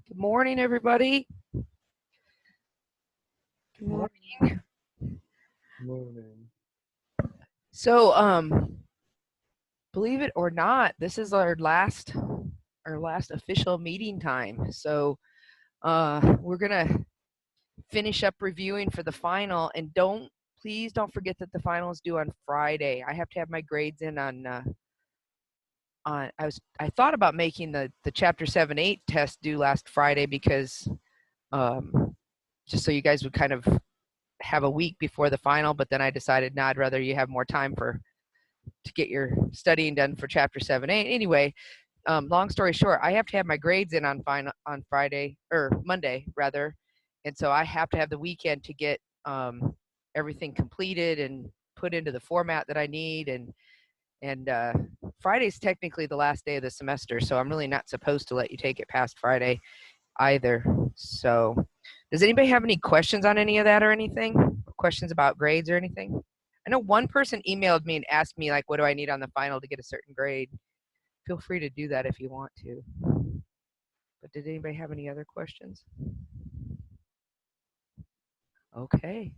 Good morning, everybody. Good morning. Morning. So, believe it or not, this is our last official meeting time. So, we're gonna finish up reviewing for the final, and please don't forget that the final is due on Friday. I have to have my grades in on. I thought about making the chapter 7-8 test due last Friday because, just so you guys would kind of have a week before the final, but then I decided, no, I'd rather you have more time to get your studying done for chapter 7-8. Anyway, long story short, I have to have my grades in on Friday or Monday rather, and so I have to have the weekend to get everything completed and put into the format that I need. And Friday's technically the last day of the semester, so I'm really not supposed to let you take it past Friday either. So, does anybody have any questions on any of that or anything? Questions about grades or anything? I know one person emailed me and asked me, like, what do I need on the final to get a certain grade? Feel free to do that if you want to. But did anybody have any other questions? Okay.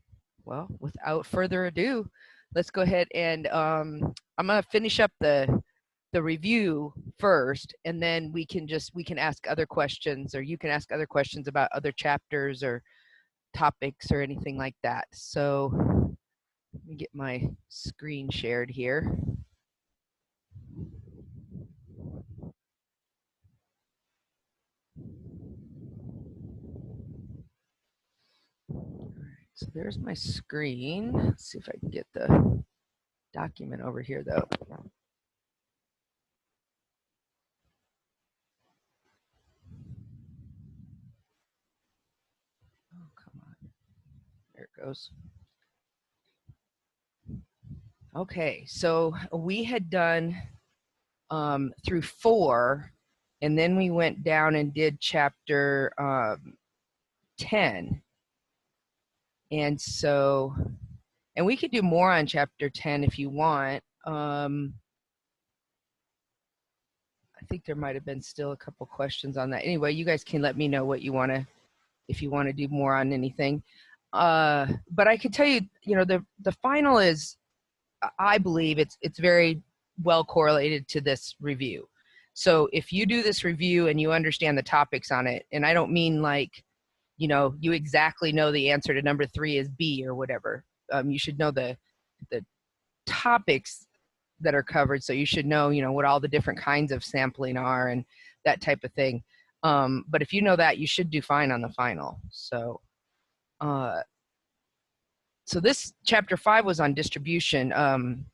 Well, without further ado, let's go ahead and I'm going to finish up the review first, and then we can ask other questions, or you can ask other questions about other chapters or topics or anything like that. So let me get my screen shared here. All right, so there's my screen. Let's see if I can get the document over here though. Oh, come on. There it goes. Okay, so we had done through 4, and then we went down and did chapter 10. And so, and we could do more on chapter 10 if you want. I think there might have been still a couple questions on that. Anyway, you guys can let me know what you want to, if you want to do more on anything. But I can tell you, the final is, I believe it's very well correlated to this review. So if you do this review and you understand the topics on it, and I don't mean like, you exactly know the answer to number 3 is B or whatever. You should know the topics that are covered. So you should know, what all the different kinds of sampling are and that type of thing. But if you know that, you should do fine on the final. So this chapter 5 was on distribution, on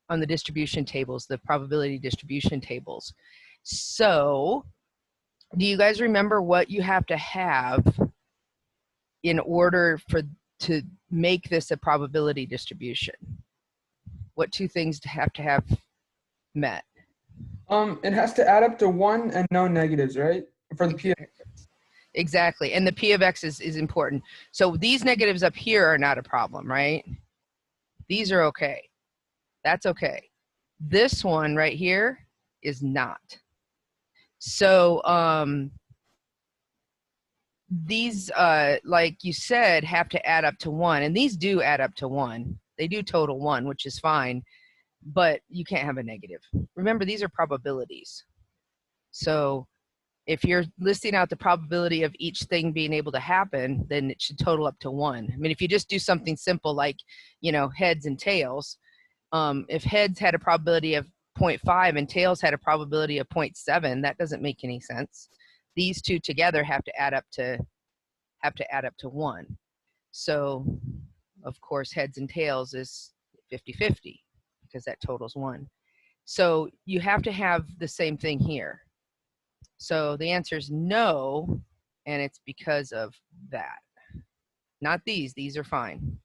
the distribution tables, the probability distribution tables. So do you guys remember what you have to have in order to make this a probability distribution? What 2 things have to have met? It has to add up to 1 and no negatives, right? For the P of X. Exactly. And the P of X is important. So these negatives up here are not a problem, right? These are okay. That's okay. This one right here is not. So these, like you said, have to add up to 1. And these do add up to 1. They do total 1, which is fine. But you can't have a negative. Remember, these are probabilities. So if you're listing out the probability of each thing being able to happen, then it should total up to 1. I mean, if you just do something simple like, heads and tails, if heads had a probability of 0.5 and tails had a probability of 0.7, that doesn't make any sense. These 2 together have to add up to 1. So, of course, heads and tails is 50-50 because that totals 1. So you have to have the same thing here. So the answer is no, and it's because of that. Not these. These are fine.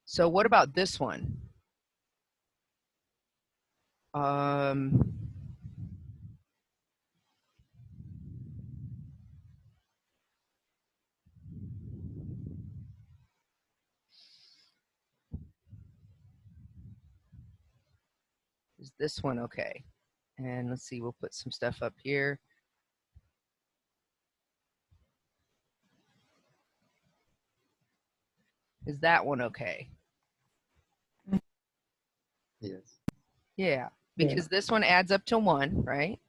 So what about this one? Is this one okay? And let's see, we'll put some stuff up here. Is that one okay? Yes. Yeah, Yeah. because this one adds up to 1, right?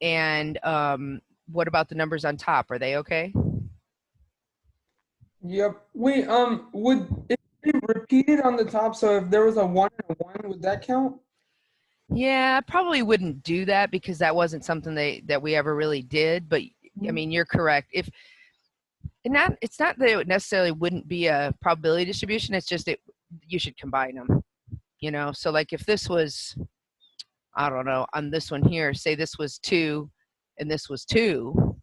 And what about the numbers on top? Are they okay? Yep. Wait, would it be repeated on the top? So if there was a 1 and a 1, would that count? Yeah, I probably wouldn't do that because that wasn't something that we ever really did. But I mean, you're correct. If it's not that it necessarily wouldn't be a probability distribution. It's just you should combine them. You know, so like if this was, I don't know, on this one here, say this was 2 and this was 2,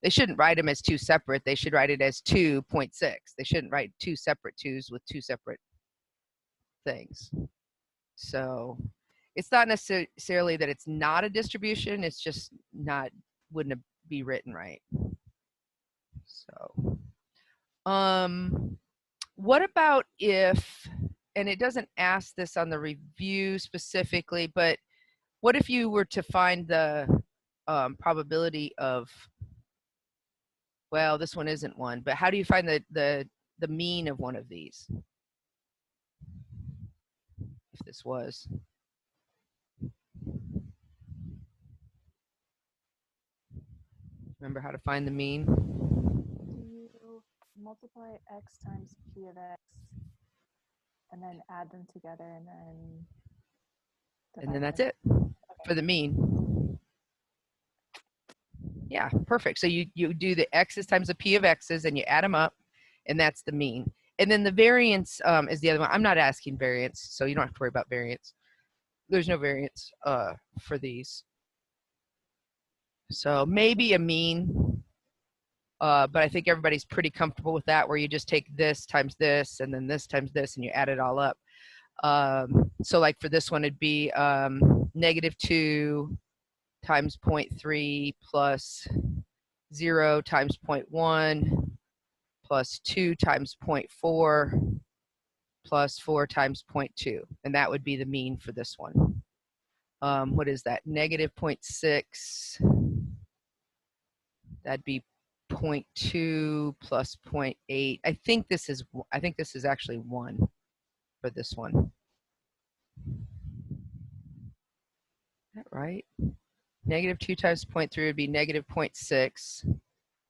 they shouldn't write them as 2 separate. They should write it as 2.6. They shouldn't write 2 separate 2's with 2 separate things. So it's not necessarily that it's not a distribution. It's just wouldn't be written right. So, what about if, and it doesn't ask this on the review specifically, but what if you were to find the probability of, well, this one isn't one, but how do you find the mean of one of these? If this was. Remember how to find the mean? You multiply x times p of x and then add them together and then that's it for the mean. Yeah, perfect. So you do the x's times the p of x's and you add them up, and that's the mean. And then the variance is the other one. I'm not asking variance, so you don't have to worry about variance. There's no variance for these. So maybe a mean, but I think everybody's pretty comfortable with that, where you just take this times this and then this times this and you add it all up. So like for this one, it'd be -2 times 0.3 plus 0 times 0.1 plus 2 times 0.4 plus 4 times 0.2. And that would be the mean for this one. What is that? -0.6. That'd be 0.2 plus 0.8. I think this is actually 1 for this one. Is that right? -2 times 0.3 would be -0.6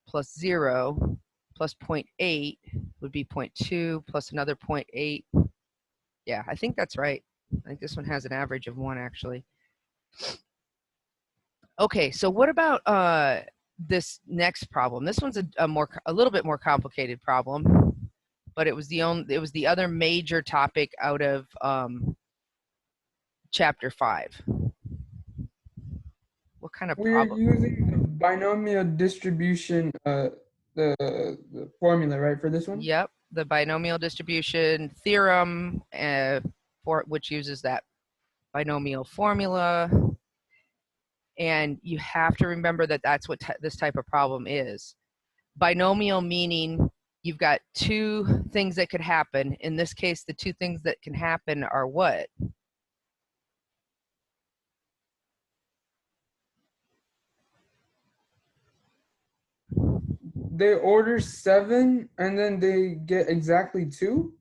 plus 0 plus 0.8 would be 0.2 plus another 0.8. Yeah, I think that's right. I think this one has an average of 1 actually. Okay, so what about this next problem? This one's a little bit more complicated problem, but it was the other major topic out of chapter 5. What kind of We're problem? using the binomial distribution, the formula, right, for this one? Yep, the binomial distribution theorem, for which uses that binomial formula. And you have to remember that that's what this type of problem is. Binomial meaning you've got 2 things that could happen. In this case, the 2 things that can happen are what? They order 7 and then they get exactly 2?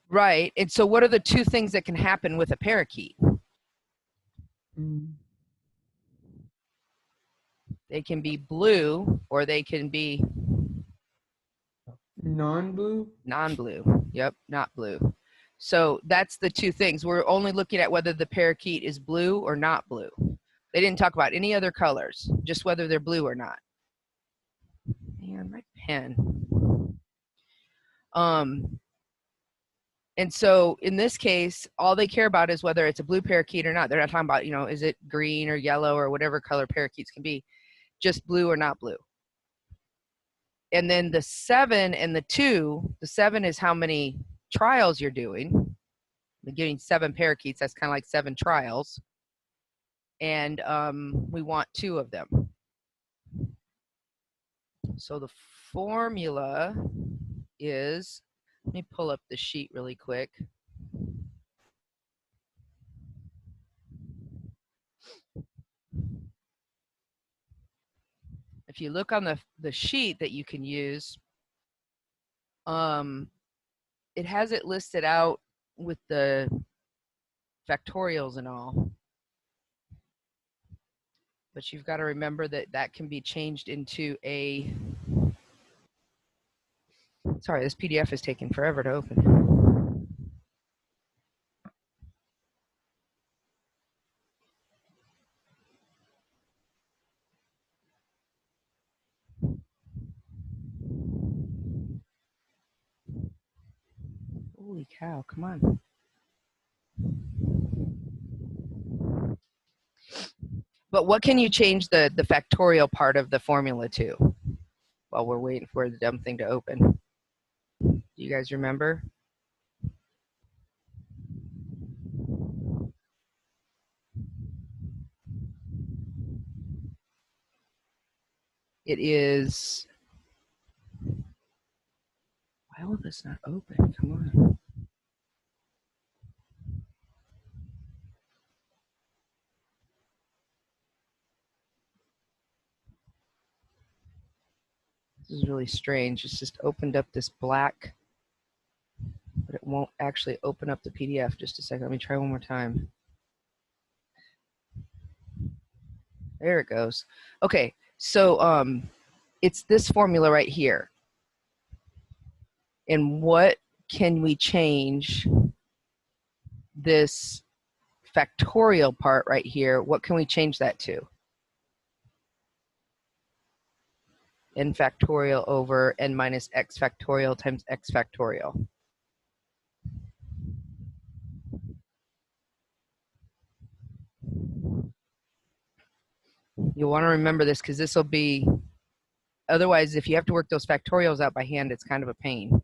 Right. And so what are the 2 things that can happen with a parakeet? They can be blue or they can be Non-blue? non-blue. Yep, not blue. So that's the 2 things. We're only looking at whether the parakeet is blue or not blue. They didn't talk about any other colors, just whether they're blue or not. Man, my pen. And so in this case, all they care about is whether it's a blue parakeet or not. They're not talking about, is it green or yellow or whatever color parakeets can be, just blue or not blue. And then the 7 and the 2, the 7 is how many trials you're doing. You're getting 7 parakeets, that's kind of like 7 trials. And we want 2 of them. So the formula is, let me pull up the sheet really quick. If you look on the sheet that you can use, It has it listed out with the factorials and all. But you've got to remember that that can be changed into a, sorry, this PDF is taking forever to open. Holy cow, come on. But what can you change the factorial part of the formula to while we're waiting for the dumb thing to open? Do you guys remember? It is, why will this not open? Come on. This is really strange. It's just opened up this black, but it won't actually open up the PDF. Just a second, let me try one more time. There it goes. Okay, so it's this formula right here. And what can we change this factorial part right here? What can we change that to? N factorial over n minus x factorial times x factorial. You'll want to remember this because this will be, otherwise if you have to work those factorials out by hand, it's kind of a pain.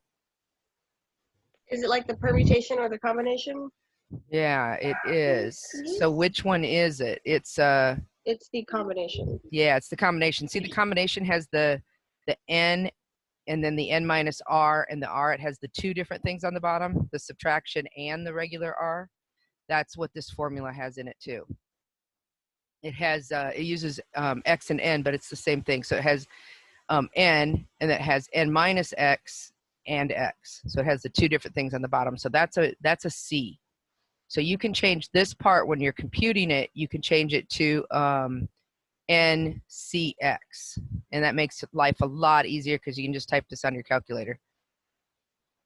Is it like the permutation or the combination? Yeah, it is. So which one is it? It's the combination. Yeah, it's the combination. See, the combination has the n and then the n minus r, and the r, it has the two different things on the bottom, the subtraction and the regular r. That's what this formula has in it too. It has, it uses x and n, but it's the same thing. So it has n, and it has n minus x and x. So it has the two different things on the bottom. So that's a C. So you can change this part when you're computing it. You can change it to NCX, and that makes life a lot easier because you can just type this on your calculator.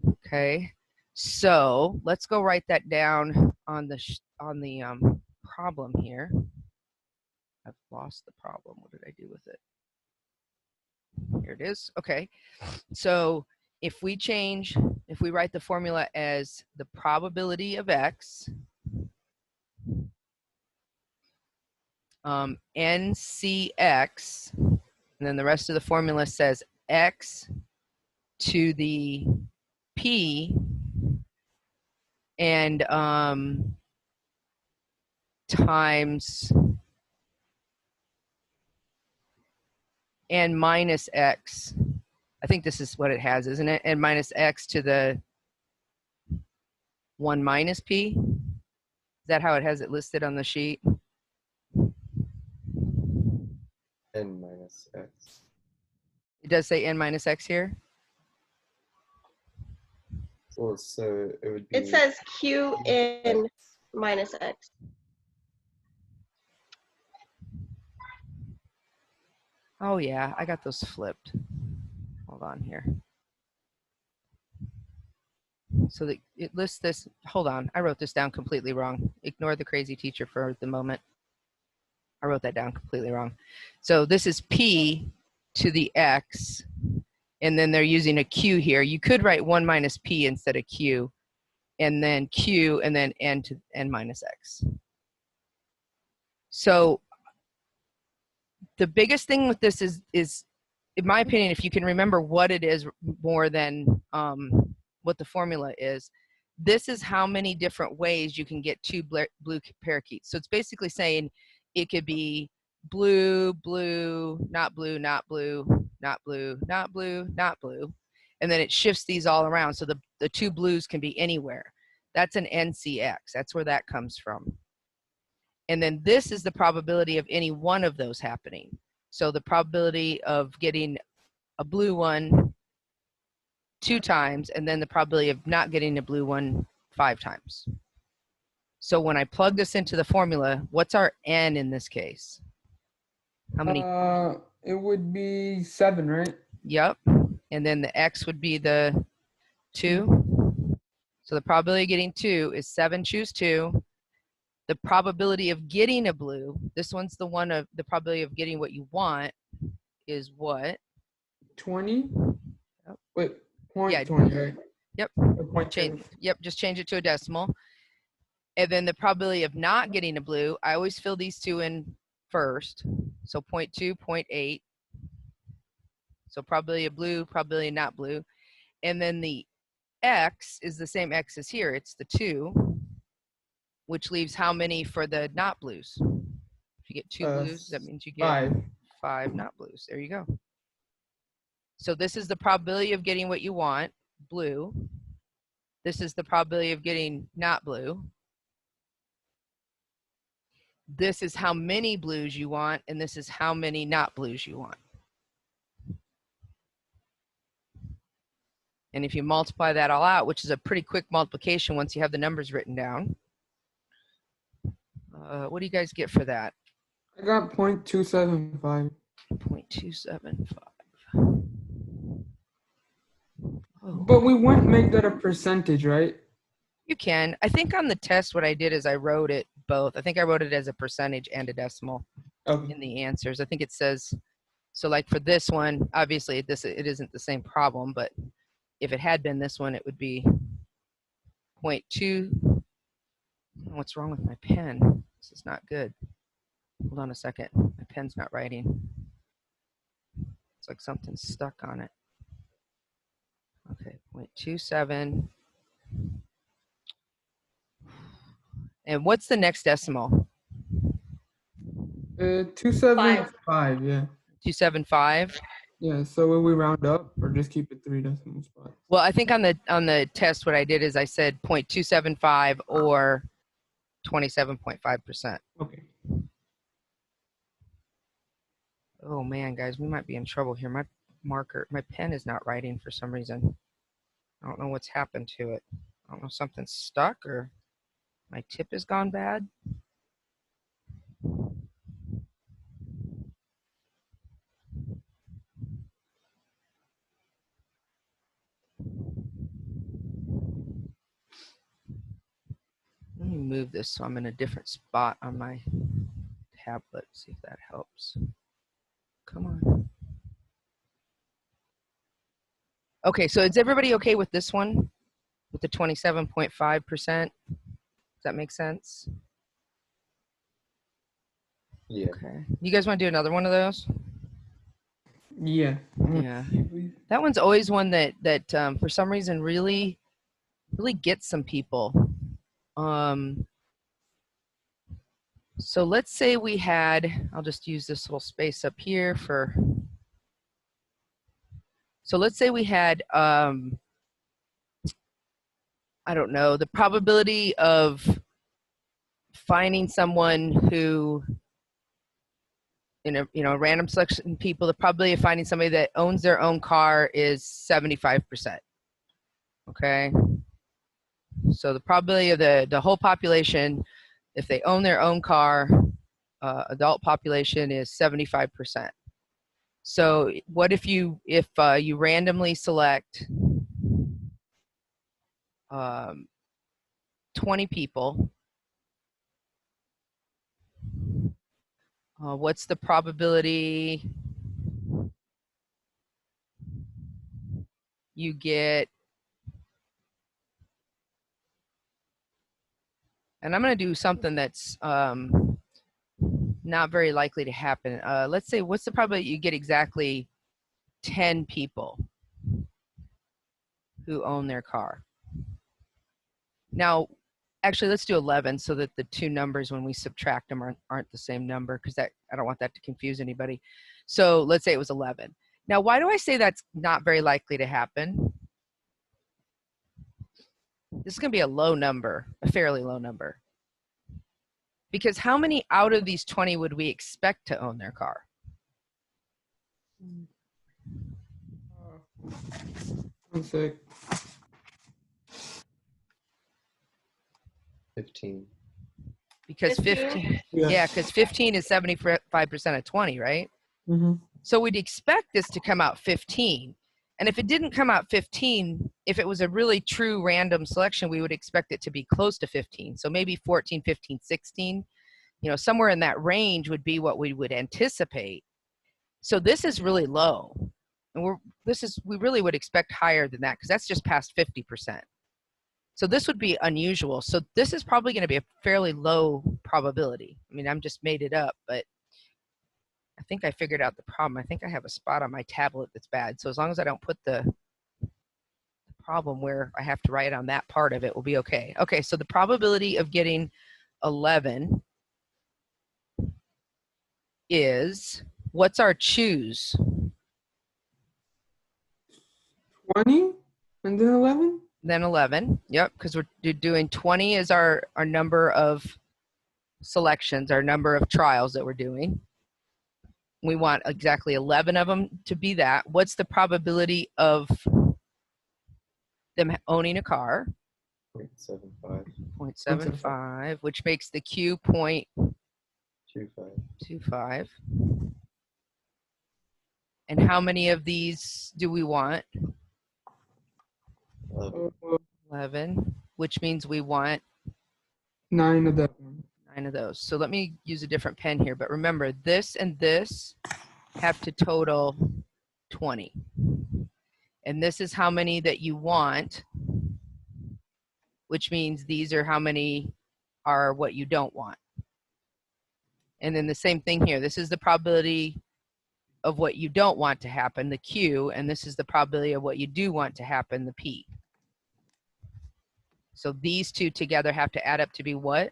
Okay, so let's go write that down on the problem here. I've lost the problem. What did I do with it? Here it is. Okay, so if we write the formula as the probability of x, NCX, and then the rest of the formula says x to the p, and times n minus x. I think this is what it has, isn't it? N minus x to the 1 minus p. Is that how it has it listed on the sheet? N minus x. It does say n minus x here. Well, so it would be. It says q n minus x. Oh yeah, I got those flipped. Hold on here. So that it lists this, hold on, I wrote this down completely wrong. Ignore the crazy teacher for the moment. I wrote that down completely wrong. So this is p to the x, and then they're using a q here. You could write 1 minus p instead of q, and then q, and then n to n minus x. So the biggest thing with this is, in my opinion, if you can remember what it is more than what the formula is, this is how many different ways you can get two blue parakeets. So it's basically saying it could be blue, blue, not blue, not blue, not blue, not blue, not blue. And then it shifts these all around. So the two blues can be anywhere. That's an NCX. That's where that comes from. And then this is the probability of any one of those happening. So the probability of getting a blue one 2 times, and then the probability of not getting a blue one 5 times. So when I plug this into the formula, what's our n in this case? How many? It would be 7, right? Yep. And then the x would be the 2. So the probability of getting 2 is 7, choose 2. The probability of getting a blue, this one's the one of the probability of getting what you want is what? 20. Yep. Wait, point Yeah. 20, right? Yep. Or point Change, 2. yep, just change it to a decimal. And then the probability of not getting a blue, I always fill these 2 in first. So 0.2, 0.8. So probability of blue, probability of not blue. And then the x is the same x as here. It's the 2, which leaves how many for the not blues? If you get 2 blues, that means you get 5. 5 not blues. There you go. So this is the probability of getting what you want, blue. This is the probability of getting not blue. This is how many blues you want, and this is how many not blues you want. And if you multiply that all out, which is a pretty quick multiplication once you have the numbers written down, what do you guys get for that? I got 0.275. 0.275. Oh. But we wouldn't make that a percentage, right? You can. I think on the test, what I did is I wrote it both. I think I wrote it as a percentage and a decimal Okay. in the answers. I think it says, so like for this one, obviously it isn't the same problem, but if it had been this one, it would be 0.2. What's wrong with my pen? This is not good. Hold on a second. My pen's not writing. It's like something's stuck on it. Okay, 0.27. And what's the next decimal? 275, yeah. 275. Yeah, so will we round up or just keep it 3 decimal spots? Well, I think on the test, what I did is I said 0.275 or 27.5%. Okay. Oh man, guys, we might be in trouble here. My pen is not writing for some reason. I don't know what's happened to it. I don't know if something's stuck or my tip has gone bad. Let me move this so I'm in a different spot on my tablet, see if that helps. Come on. Okay, so is everybody okay with this one? With the 27.5%? Does that make sense? Yeah. Okay. You guys want to do another one of those? Yeah. Yeah. That one's always one that for some reason really gets some people. So let's say we had, I'll just use this little space up here for, so let's say we had, I don't know, the probability of finding someone who, in a random selection of people, the probability of finding somebody that owns their own car is 75%. Okay. So the probability of the whole population, if they own their own car, adult population is 75%. So what if you randomly select 20 people? What's the probability you get? And I'm going to do something that's not very likely to happen. Let's say, what's the probability you get exactly 10 people who own their car? Now, actually, let's do 11 so that the two numbers, when we subtract them, aren't the same number, because I don't want that to confuse anybody. So let's say it was 11. Now, why do I say that's not very likely to happen? This is going to be a low number, a fairly low number. Because how many out of these 20 would we expect to own their car? 1 sec. 15. Because 15? 15, yeah, because 15 is 75% of 20, right? Mm-hmm. So we'd expect this to come out 15. And if it didn't come out 15, if it was a really true random selection, we would expect it to be close to 15. So maybe 14, 15, 16, somewhere in that range would be what we would anticipate. So this is really low. And we really would expect higher than that because that's just past 50%. So this would be unusual. So this is probably going to be a fairly low probability. I mean, I'm just made it up, but I think I figured out the problem. I think I have a spot on my tablet that's bad. So as long as I don't put the problem where I have to write on that part of it, we'll be okay. Okay, so the probability of getting 11 is, what's our choose? 20 and then 11? Then 11, yep, because we're doing 20 is our number of selections, our number of trials that we're doing. We want exactly 11 of them to be that. What's the probability of them owning a car? 0.75. 0.75, which makes the Q 25. 0.25. And how many of these do we want? 11. 11, which means we want 9 of that one. 9 of those. So let me use a different pen here. But remember, this and this have to total 20. And this is how many that you want, which means these are how many are what you don't want. And then the same thing here. This is the probability of what you don't want to happen, the Q, and this is the probability of what you do want to happen, the P. So these two together have to add up to be what?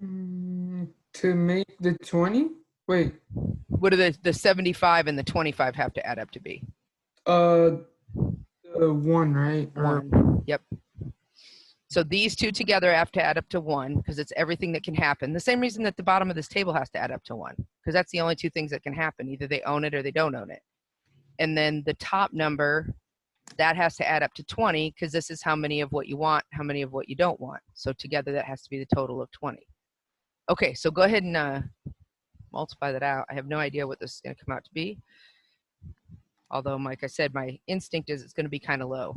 To make the 20? Wait. What do the 75 and the 25 have to add up to be? 1, right? Or 1. Yep. So these two together have to add up to 1 because it's everything that can happen. The same reason that the bottom of this table has to add up to 1 because that's the only two things that can happen. Either they own it or they don't own it. And then the top number, that has to add up to 20 because this is how many of what you want, how many of what you don't want. So together that has to be the total of 20. Okay, so go ahead and multiply that out. I have no idea what this is going to come out to be. Although, like I said, my instinct is it's going to be kind of low.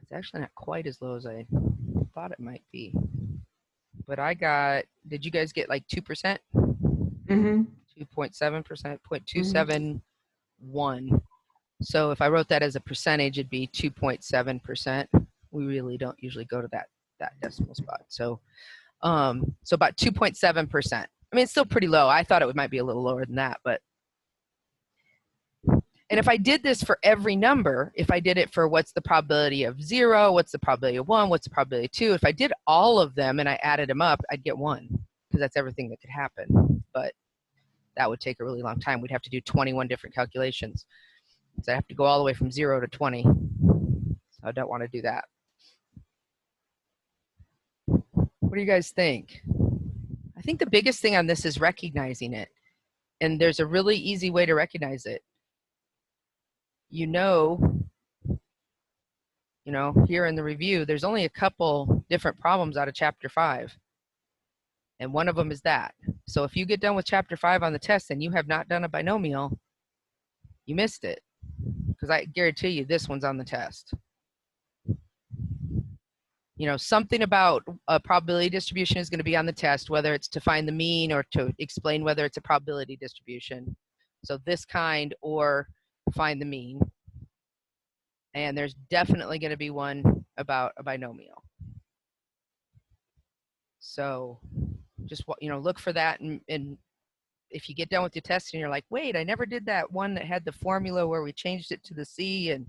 It's actually not quite as low as I thought it might be. But I got, did you guys get like 2%? mm-hmm. 2.7%, 0.271. So if I wrote that as a percentage, it'd be 2.7%. We really don't usually go to that decimal spot. So, so about 2.7%. I mean, it's still pretty low. I thought it might be a little lower than that, but. And if I did this for every number, if I did it for what's the probability of 0, what's the probability of 1, what's the probability of 2, if I did all of them and I added them up, I'd get 1 because that's everything that could happen. But that would take a really long time. We'd have to do 21 different calculations. So I have to go all the way from 0 to 20. So I don't want to do that. What do you guys think? I think the biggest thing on this is recognizing it. And there's a really easy way to recognize it. You know, here in the review, there's only a couple different problems out of chapter 5. And one of them is that. So if you get done with chapter 5 on the test and you have not done a binomial, you missed it. Because I guarantee you this one's on the test. Something about a probability distribution is going to be on the test, whether it's to find the mean or to explain whether it's a probability distribution. So this kind or find the mean. And there's definitely going to be one about a binomial. So just look for that, and if you get done with your test and you're like, wait, I never did that one that had the formula where we changed it to the C, and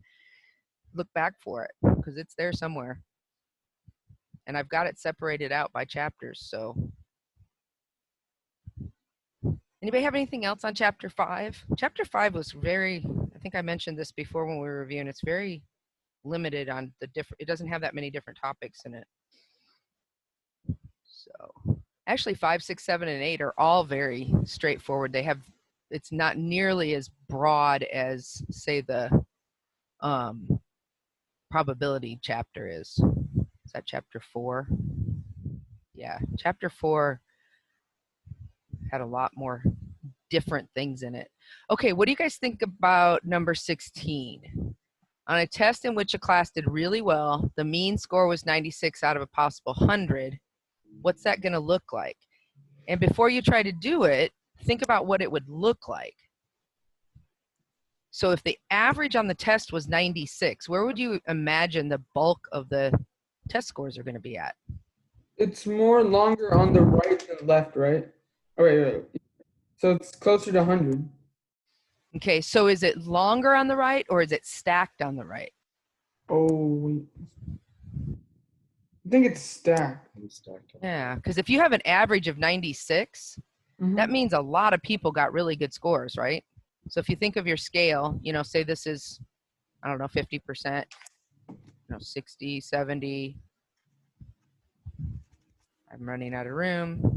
look back for it because it's there somewhere. And I've got it separated out by chapters. So Anybody have anything else on chapter 5? Chapter 5 was very, I think I mentioned this before when we were reviewing, it's very limited on the different, it doesn't have that many different topics in it. So actually 5, 6, 7, and 8 are all very straightforward. They have, it's not nearly as broad as say the probability chapter is. Is that chapter 4? Yeah, chapter 4 had a lot more different things in it. Okay, what do you guys think about number 16? On a test in which a class did really well, the mean score was 96 out of a possible 100. What's that going to look like? And before you try to do it, think about what it would look like. So if the average on the test was 96, where would you imagine the bulk of the test scores are going to be at? It's more longer on the right than left, right? Oh, wait. So it's closer to 100. Okay, so is it longer on the right or is it stacked on the right? Oh, wait. I think it's stacked. I'm stacked up. Yeah, because if you have an average of 96, that means a lot of people got really good scores, right? So if you think of your scale, you know, say this is, I don't know, 50%, you know, 60, 70. I'm running out of room.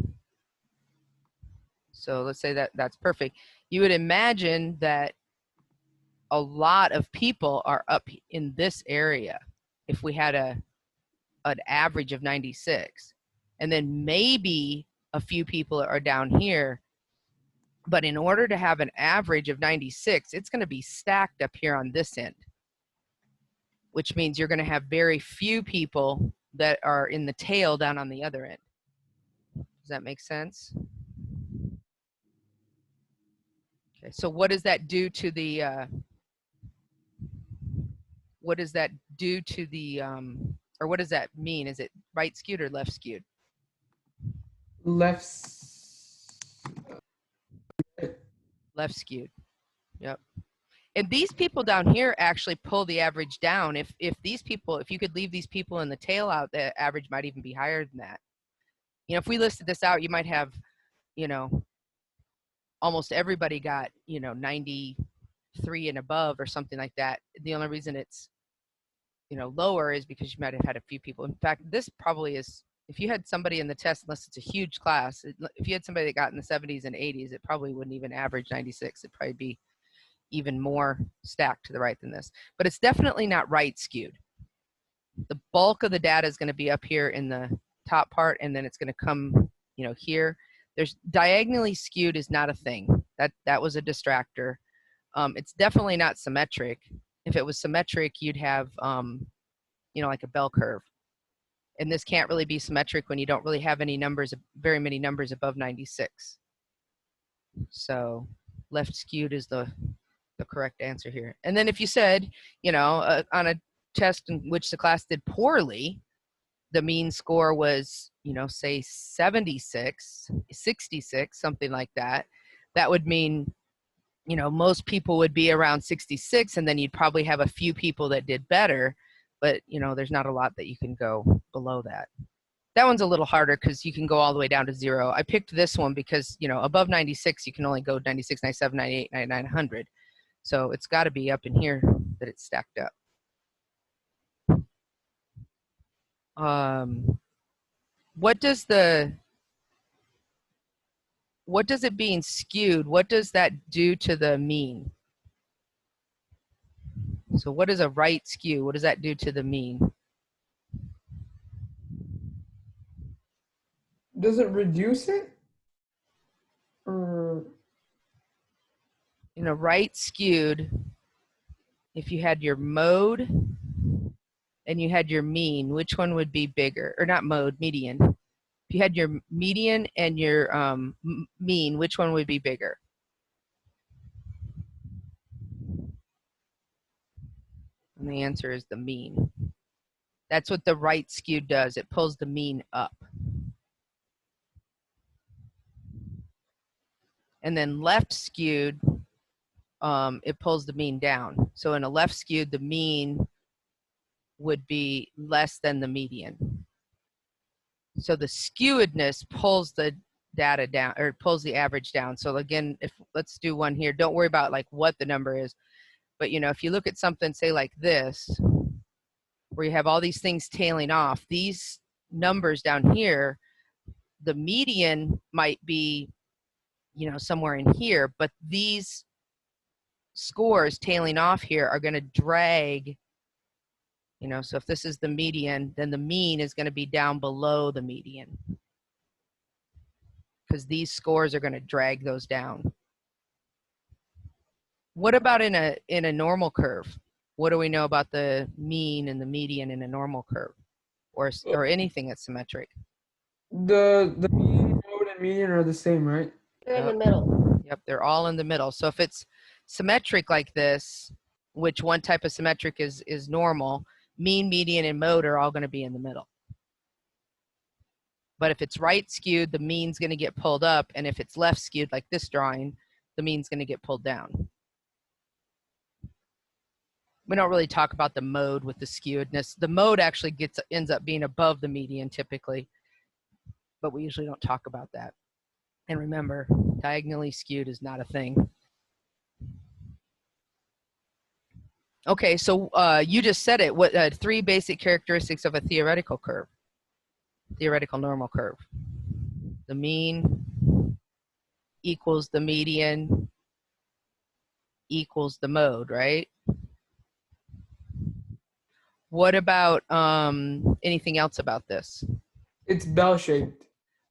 So let's say that that's perfect. You would imagine that a lot of people are up in this area if we had an average of 96. And then maybe a few people are down here. But in order to have an average of 96, it's going to be stacked up here on this end, which means you're going to have very few people that are in the tail down on the other end. Does that make sense? Okay, so what does that do to the, what does that mean? Is it right skewed or left skewed? Left. Left skewed. Yep. And these people down here actually pull the average down. If these people, if you could leave these people in the tail out, the average might even be higher than that. You know, if we listed this out, you might have, you know, almost everybody got, you know, 93 and above or something like that. The only reason it's, you know, lower is because you might have had a few people. In fact, this probably is, if you had somebody in the test, unless it's a huge class, if you had somebody that got in the 70s and 80s, it probably wouldn't even average 96. It'd probably be even more stacked to the right than this. But it's definitely not right skewed. The bulk of the data is going to be up here in the top part, and then it's going to come, you know, here. There's diagonally skewed is not a thing. That was a distractor. It's definitely not symmetric. If it was symmetric, you'd have, you know, like a bell curve. And this can't really be symmetric when you don't really have any numbers, very many numbers above 96. So left skewed is the correct answer here. And then if you said, you know, on a test in which the class did poorly, the mean score was, you know, say 76, 66, something like that, that would mean, you know, most people would be around 66, and then you'd probably have a few people that did better, but, you know, there's not a lot that you can go below that. That one's a little harder because you can go all the way down to 0. I picked this one because, you know, above 96, you can only go 96, 97, 98, 99, 100. So it's got to be up in here that it's stacked up. What does it being skewed, what does that do to the mean? So what is a right skew? What does that do to the mean? Does it reduce it? Or In a right skewed, if you had your mode and you had your mean, which one would be bigger? Or not mode, median. If you had your median and your mean, which one would be bigger? And the answer is the mean. That's what the right skewed does. It pulls the mean up. And then left skewed, it pulls the mean down. So in a left skewed, the mean would be less than the median. So the skewedness pulls the data down, or it pulls the average down. So again, if let's do one here, don't worry about like what the number is, but you know, if you look at something, say like this, where you have all these things tailing off, these numbers down here, the median might be, you know, somewhere in here, but these scores tailing off here are going to drag, you know, so if this is the median, then the mean is going to be down below the median, because these scores are going to drag those down. What about in a normal curve? What do we know about the mean and the median in a normal curve, or anything that's symmetric? The mean, mode, and median are the same, right? They're in the Yep. middle. Yep, they're all in the middle. So if it's symmetric like this, which one type of symmetric is normal, mean, median, and mode are all going to be in the middle. But if it's right skewed, the mean's going to get pulled up, and if it's left skewed like this drawing, the mean's going to get pulled down. We don't really talk about the mode with the skewedness. The mode actually ends up being above the median typically, but we usually don't talk about that. And remember, diagonally skewed is not a thing. Okay, so you just said it. What 3 basic characteristics of a theoretical curve? Theoretical normal curve. The mean equals the median equals the mode, right? What about anything else about this? It's bell-shaped.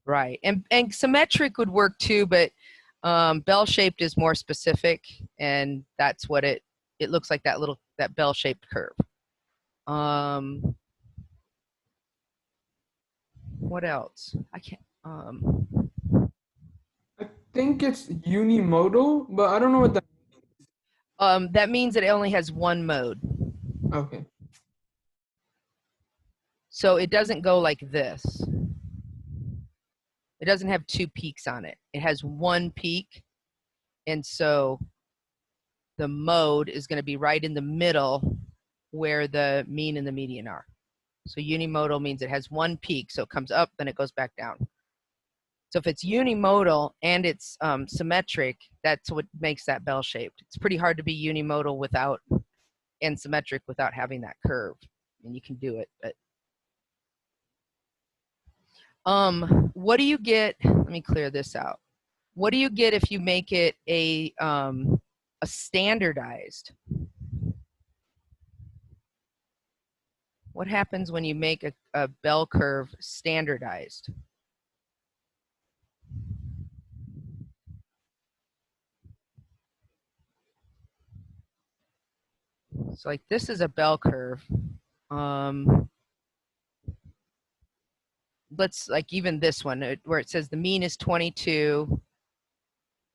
Right, and symmetric would work too, but bell-shaped is more specific, and that's what it looks like, that bell-shaped curve. What else? I can't. I think it's unimodal, but I don't know what that. That means it only has one mode, Okay. so it doesn't go like this. It doesn't have 2 peaks on it. It has 1 peak, and so the mode is going to be right in the middle where the mean and the median are. So unimodal means it has 1 peak, so it comes up, then it goes back down. So if it's unimodal and it's symmetric, that's what makes that bell-shaped. It's pretty hard to be unimodal without and symmetric without having that curve. And you can do it, but what do you get? Let me clear this out. What do you get if you make it a standardized? What happens when you make a bell curve standardized? So like this is a bell curve. Let's like even this one where it says the mean is 22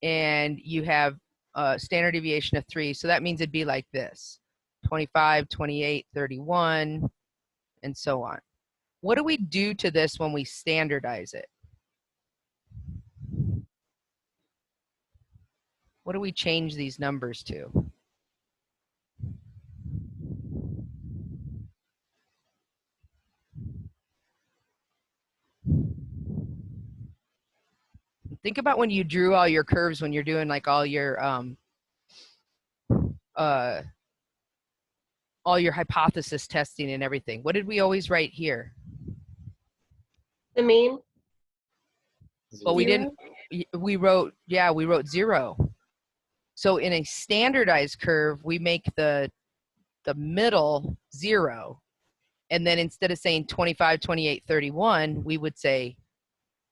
and you have a standard deviation of 3. So that means it'd be like this, 25, 28, 31, and so on. What do we do to this when we standardize it? What do we change these numbers to? Think about when you drew all your curves when you're doing like all your hypothesis testing and everything. What did we always write here? The mean? Well, we 0? didn't. We wrote 0. So in a standardized curve, we make the middle 0, and then instead of saying 25, 28, 31, we would say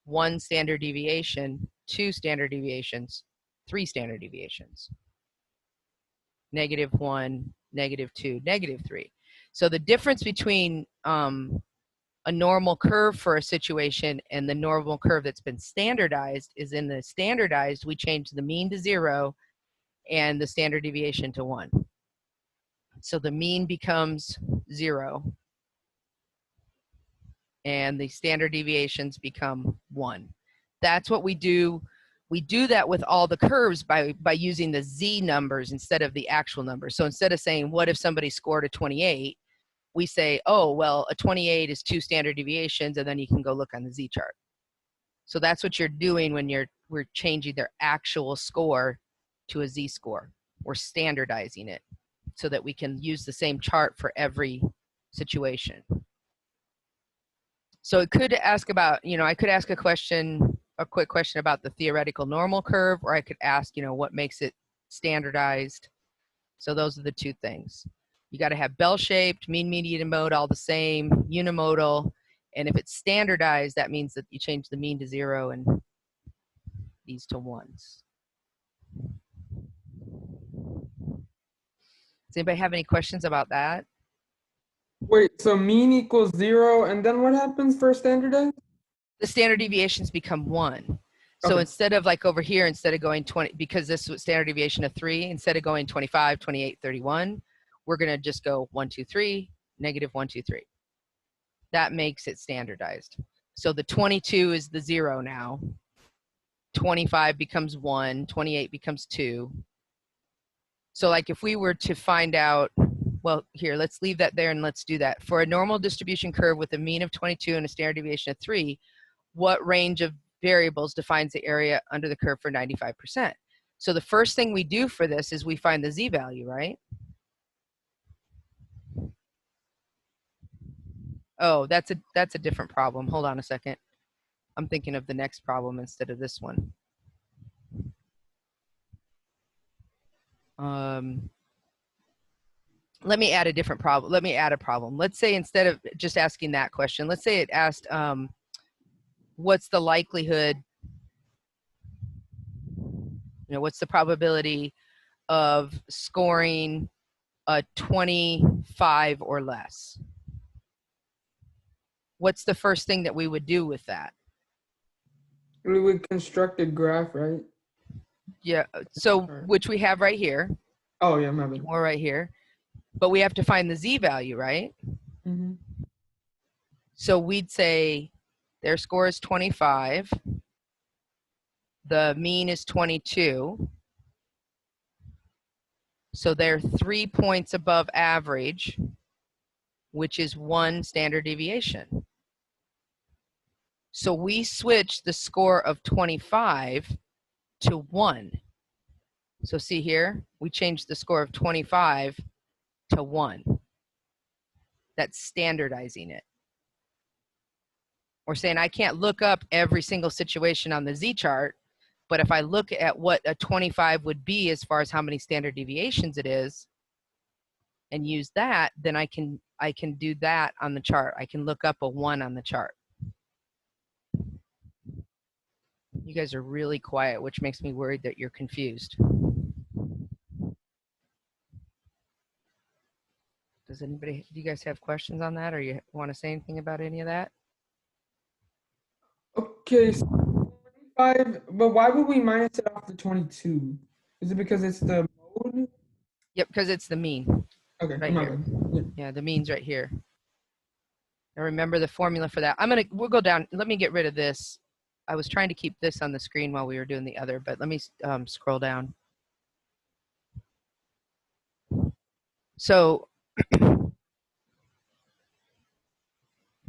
1 standard deviation, 2 standard deviations, 3 standard deviations, -1, -2, -3. So the difference between a normal curve for a situation and the normal curve that's been standardized is in the standardized, we change the mean to 0 and the standard deviation to 1. So the mean becomes 0 and the standard deviations become 1. That's what we do. We do that with all the curves by using the z numbers instead of the actual numbers. So instead of saying, what if somebody scored a 28? We say, oh, well, a 28 is 2 standard deviations, and then you can go look on the z chart. So that's what you're doing when we're changing their actual score to a z-score. We're standardizing it so that we can use the same chart for every situation. So it could ask about, I could ask a quick question about the theoretical normal curve, or I could ask, what makes it standardized. So those are the two things. You got to have bell-shaped, mean, median, mode, all the same, unimodal. And if it's standardized, that means that you change the mean to 0 and these to 1s. Does anybody have any questions about that? Wait, so mean equals 0, and then what happens for standardized? The standard deviations become 1. So Okay. instead of like over here, instead of going 20, because this was standard deviation of 3, instead of going 25, 28, 31, we're going to just go 1, 2, 3, negative 1, 2, 3. That makes it standardized. So the 22 is the 0 now. 25 becomes 1, 28 becomes 2. So like if we were to find out, well, here, let's leave that there and let's do that. For a normal distribution curve with a mean of 22 and a standard deviation of 3, what range of variables defines the area under the curve for 95%? So the first thing we do for this is we find the z-value, right? Oh, that's a different problem. Hold on a second. I'm thinking of the next problem instead of this one. Let me add a different problem. Let me add a problem. Let's say instead of just asking that question, let's say it asked, what's the likelihood, what's the probability of scoring a 25 or less? What's the first thing that we would do with that? We would construct a graph, right? Yeah, so Alright. which we have right here, Oh, yeah, my bad. or right here, but we have to find the z-value, right? Mm-hmm. So we'd say their score is 25, the mean is 22, so they're 3 points above average, which is 1 standard deviation. So we switch the score of 25 to 1. So see here, we changed the score of 25 to 1. That's standardizing it. We're saying I can't look up every single situation on the z-chart, but if I look at what a 25 would be as far as how many standard deviations it is, and use that, then I can do that on the chart. I can look up a 1 on the chart. You guys are really quiet, which makes me worried that you're confused. Do you guys have questions on that, or you want to say anything about any of that? Okay, so 25, but why would we minus it off the 22? Is it because it's the mode? Yep, because it's the mean. Okay, Right my here. bad. Yeah. Yeah, the mean's right here. And remember the formula for that. We'll go down. Let me get rid of this. I was trying to keep this on the screen while we were doing the other, but let me scroll down. So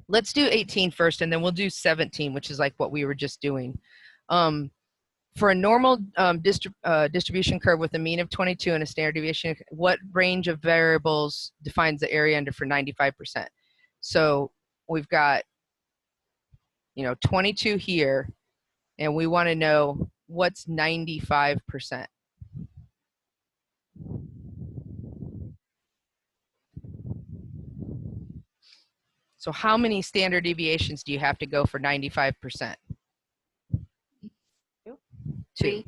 let's do 18 first, and then we'll do 17, which is like what we were just doing. For a normal distribution curve with a mean of 22 and a standard deviation, what range of variables defines the area under for 95%? So we've got, 22 here, and we want to know what's 95%. So how many standard deviations do you have to go for 95%? 2. 3.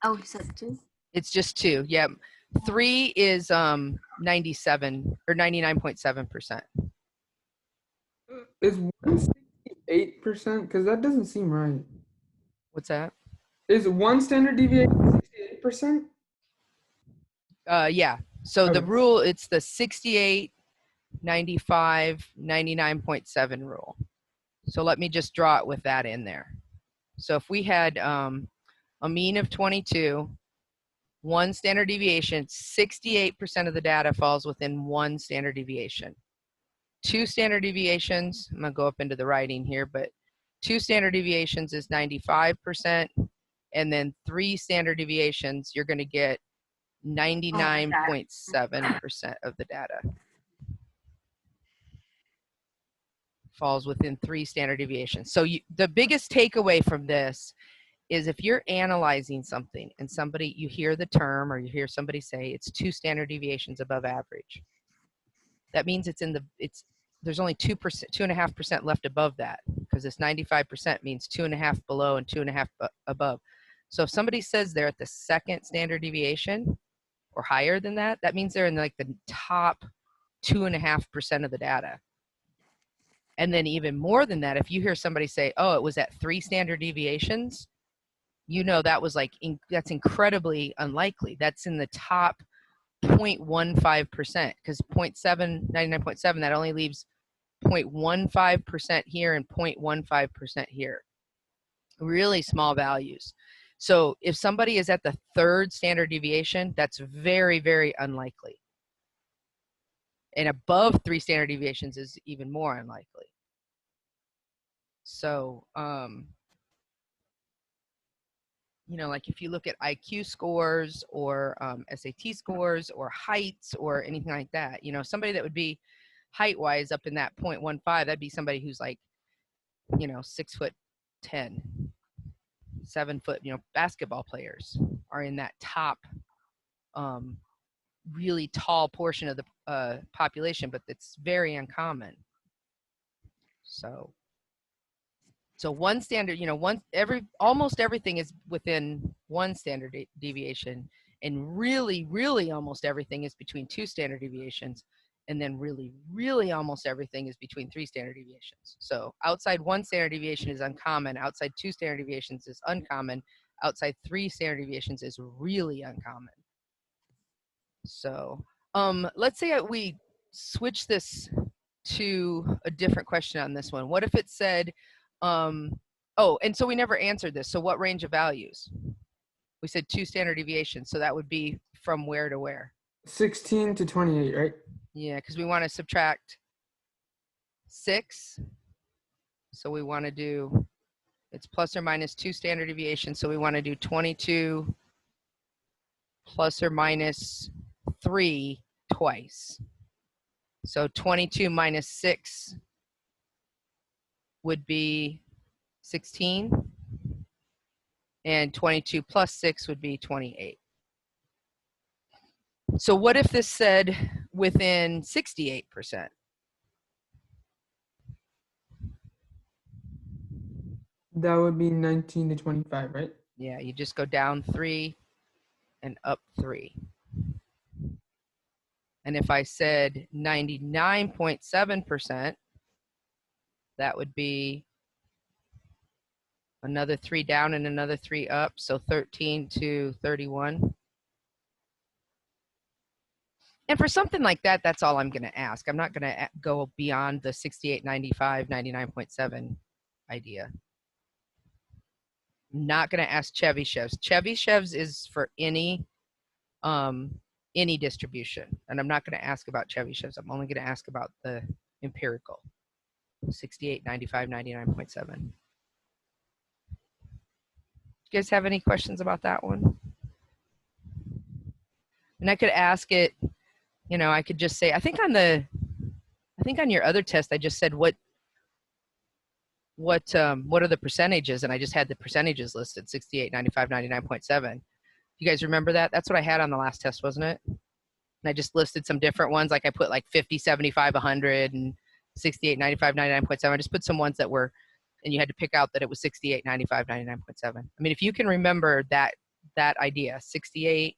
Oh, you said 2? It's just 2. Yep. 3 is 97 or 99.7%. Is 168%? Because that doesn't seem right. What's that? Is 1 standard deviation 68%? Yeah. So the Okay. rule, it's the 68, 95, 99.7 rule. So let me just draw it with that in there. So if we had a mean of 22, 1 standard deviation, 68% of the data falls within 1 standard deviation. 2 standard deviations, I'm gonna go up into the writing here, but 2 standard deviations is 95%, and then 3 standard deviations, you're going to get 99.7% of the data. Falls within 3 standard deviations. So the biggest takeaway from this is if you're analyzing something and you hear the term or you hear somebody say it's 2 standard deviations above average, that means there's only 2%, 2.5% left above that, because this 95% means 2.5 below and 2.5 above. So if somebody says they're at the 2nd standard deviation or higher than that, that means they're in like the top 2.5% of the data. And then even more than that, if you hear somebody say, oh, it was at 3 standard deviations, you know that was like, that's incredibly unlikely. That's in the top 0.15%, because 99.7, that only leaves 0.15% here and 0.15% here. Really small values. So if somebody is at the 3rd standard deviation, that's very, very unlikely. And above 3 standard deviations is even more unlikely. So, you know, like if you look at IQ scores or SAT scores or heights or anything like that, you know, somebody that would be height-wise up in that 0.15, that'd be somebody who's like, you know, 6'10", 7 foot, you know, basketball players are in that top really tall portion of the population, but it's very uncommon. So 1 standard, you know, almost everything is within 1 standard deviation, and really, really almost everything is between 2 standard deviations, and then really, really almost everything is between 3 standard deviations. So outside 1 standard deviation is uncommon, outside 2 standard deviations is uncommon, outside 3 standard deviations is really uncommon. So let's say we switch this to a different question on this one. What if it said, oh, and so we never answered this. So what range of values? We said 2 standard deviations. So that would be from where to where? 16 to 28, right? Yeah, because we want to subtract 6. So we want to do, it's plus or minus 2 standard deviations. So we want to do 22 plus or minus 3 twice. So 22 minus 6 would be 16, and 22 plus 6 would be 28. So what if this said within 68%? That would be 19 to 25, right? Yeah, you just go down 3 and up 3. And if I said 99.7%, that would be another 3 down and another 3 up, so 13 to 31. And for something like that, that's all I'm going to ask. I'm not going to go beyond the 68, 95, 99.7 idea. I'm not going to ask Chevyshevs. Chevyshevs is for any distribution, and I'm not going to ask about Chevyshevs. I'm only going to ask about the empirical, 68, 95, 99.7. You guys have any questions about that one? And I could ask it, you know, I could just say, I think on your other test, I just said what are the percentages, and I just had the percentages listed, 68, 95, 99.7. You guys remember that? That's what I had on the last test, wasn't it? And I just listed some different ones, like I put like 50, 75, 100, and 68, 95, 99.7. I just put some ones that were, and you had to pick out that it was 68, 95, 99.7. I mean, if you can remember that idea, 68,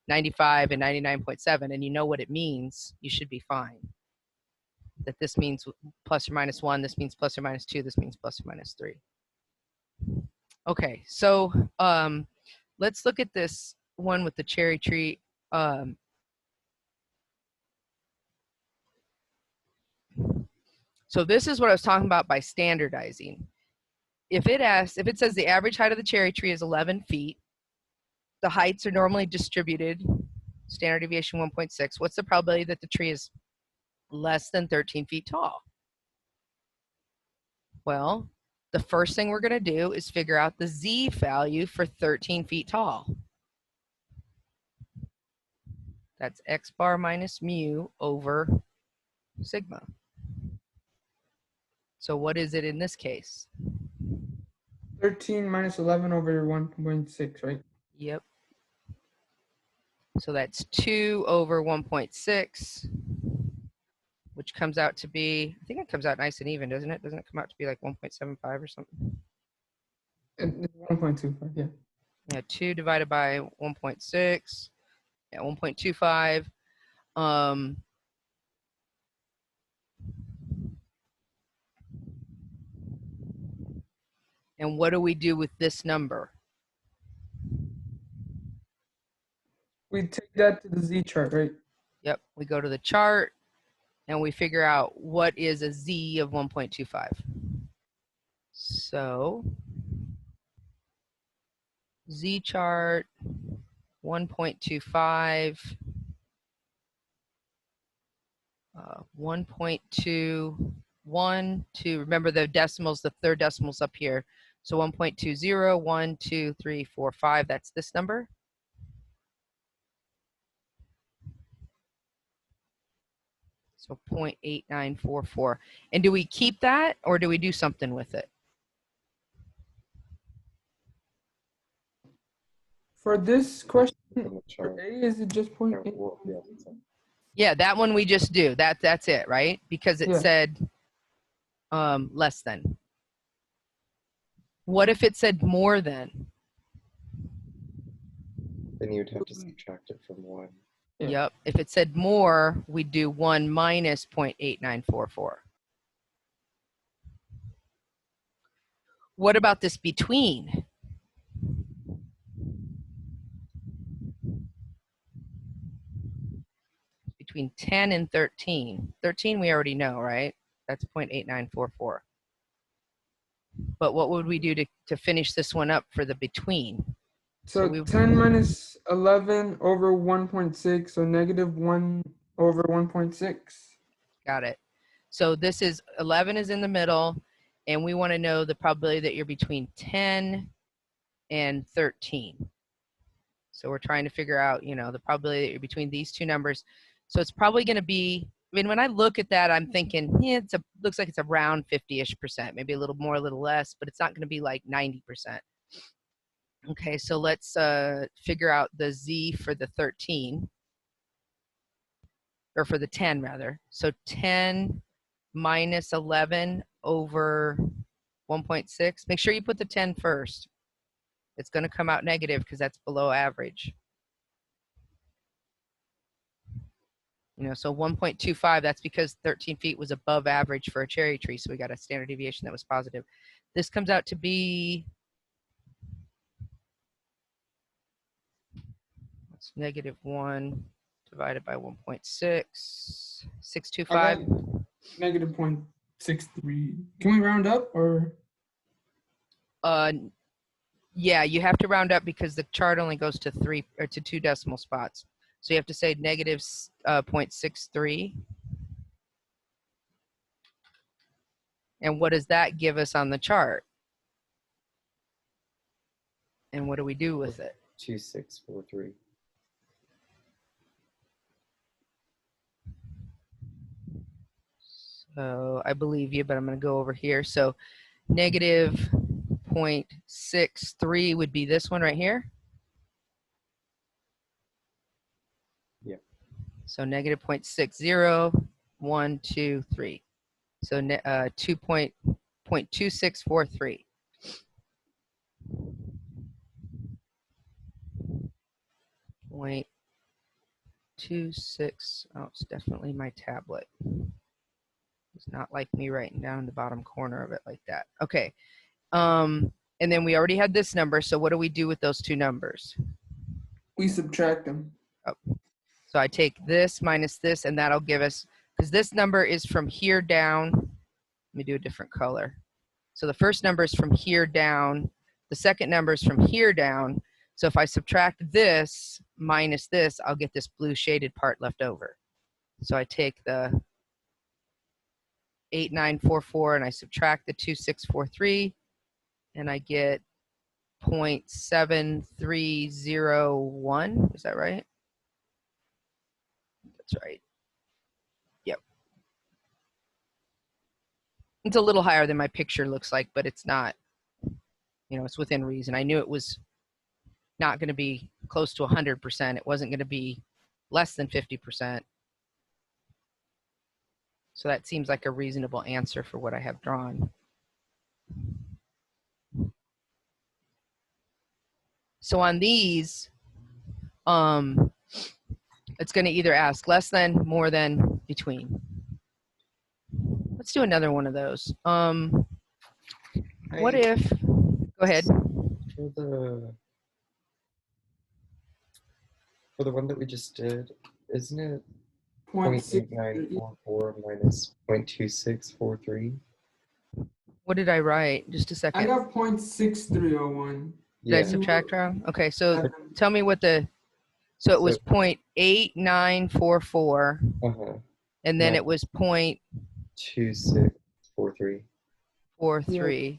95, and 99.7, and you know what it means, you should be fine. That this means plus or minus 1, this means plus or minus 2, this means plus or minus 3. Okay, so let's look at this one with the cherry tree. So this is what I was talking about by standardizing. If it says the average height of the cherry tree is 11 feet, the heights are normally distributed, standard deviation 1.6, what's the probability that the tree is less than 13 feet tall? Well, the first thing we're going to do is figure out the Z value for 13 feet tall. That's X bar minus mu over sigma. So what is it in this case? 13 minus 11 over 1.6, right? Yep. So that's 2 over 1.6, which comes out to be, I think it comes out nice and even, doesn't it? Doesn't it come out to be like 1.75 or something? It's 1.25, yeah. Yeah, 2 divided by 1.6, yeah, 1.25. And what do we do with this number? We take that to the Z chart, right? Yep, we go to the chart and we figure out what is a Z of 1.25. So Z chart 1.25, 1.21, remember the decimals, the third decimal's up here. So 1.20, 1, 2, 3, 4, 5, that's this number. So 0.8944. And do we keep that or do we do something with it? For this question, From the for chart. A, is it just Yeah, 0.8? well, yeah, so- Yeah, that one we just do. That's it, right? Because it Yeah. said less than. What if it said more than? Then you'd have to subtract it from 1. Yeah. Yep. If it said more, we do 1 minus 0.8944. What about this between? Between 10 and 13. 13 we already know, right? That's 0.8944. But what would we do to finish this one up for the between? So we- 10 minus 11 over 1.6, so negative 1 over 1.6. Got it. So this is 11 is in the middle, and we want to know the probability that you're between 10 and 13. So we're trying to figure out, you know, the probability that you're between these two numbers. So it's probably going to be, I mean, when I look at that, I'm thinking, yeah, looks like it's around 50-ish%, maybe a little more, a little less, but it's not going to be like 90%. Okay, so let's figure out the Z for the 13, or for the 10 rather. So 10 minus 11 over 1.6. Make sure you put the 10 first. It's going to come out negative because that's below average. You know, so 1.25, that's because 13 feet was above average for a cherry tree, so we got a standard deviation that was positive. This comes out to be, it's -1 divided by 1.6, 625. Negative 0.63. Can we round up or? Yeah, you have to round up because the chart only goes to 3 or to 2 decimal spots. So you have to say negative 0.63. And what does that give us on the chart? And what do we do with it? 2643. So I believe you, but I'm going to go over here. So negative 0.63 would be this one right here. Yeah. So negative 0.60, 1, 2, 3. So 2.2643. Point 26. Oh, it's definitely my tablet. It's not like me writing down in the bottom corner of it like that. Okay. And then we already had this number. So what do we do with those two numbers? We subtract them. So I take this minus this, and that'll give us, because this number is from here down. Let me do a different color. So the first number is from here down. The second number is from here down. So if I subtract this minus this, I'll get this blue shaded part left over. So I take the 8944 and I subtract the 2643. and I get 0.7301. Is that right? That's right. Yep. It's a little higher than my picture looks like, but it's not, it's within reason. I knew it was not going to be close to 100%. It wasn't going to be less than 50%. So that seems like a reasonable answer for what I have drawn. So on these, it's going to either ask less than, more than, between. Let's do another one of those. What if, go ahead. For the one that we just did, isn't it 0.6. 0.8944 minus 0.2643? What did I write? Just a I second. got 0.6301. Did I Yeah, subtract wrong? Okay, so Seven. tell me what so it was 0.8944, uh-huh. and then Right. it was 2643. 0.43.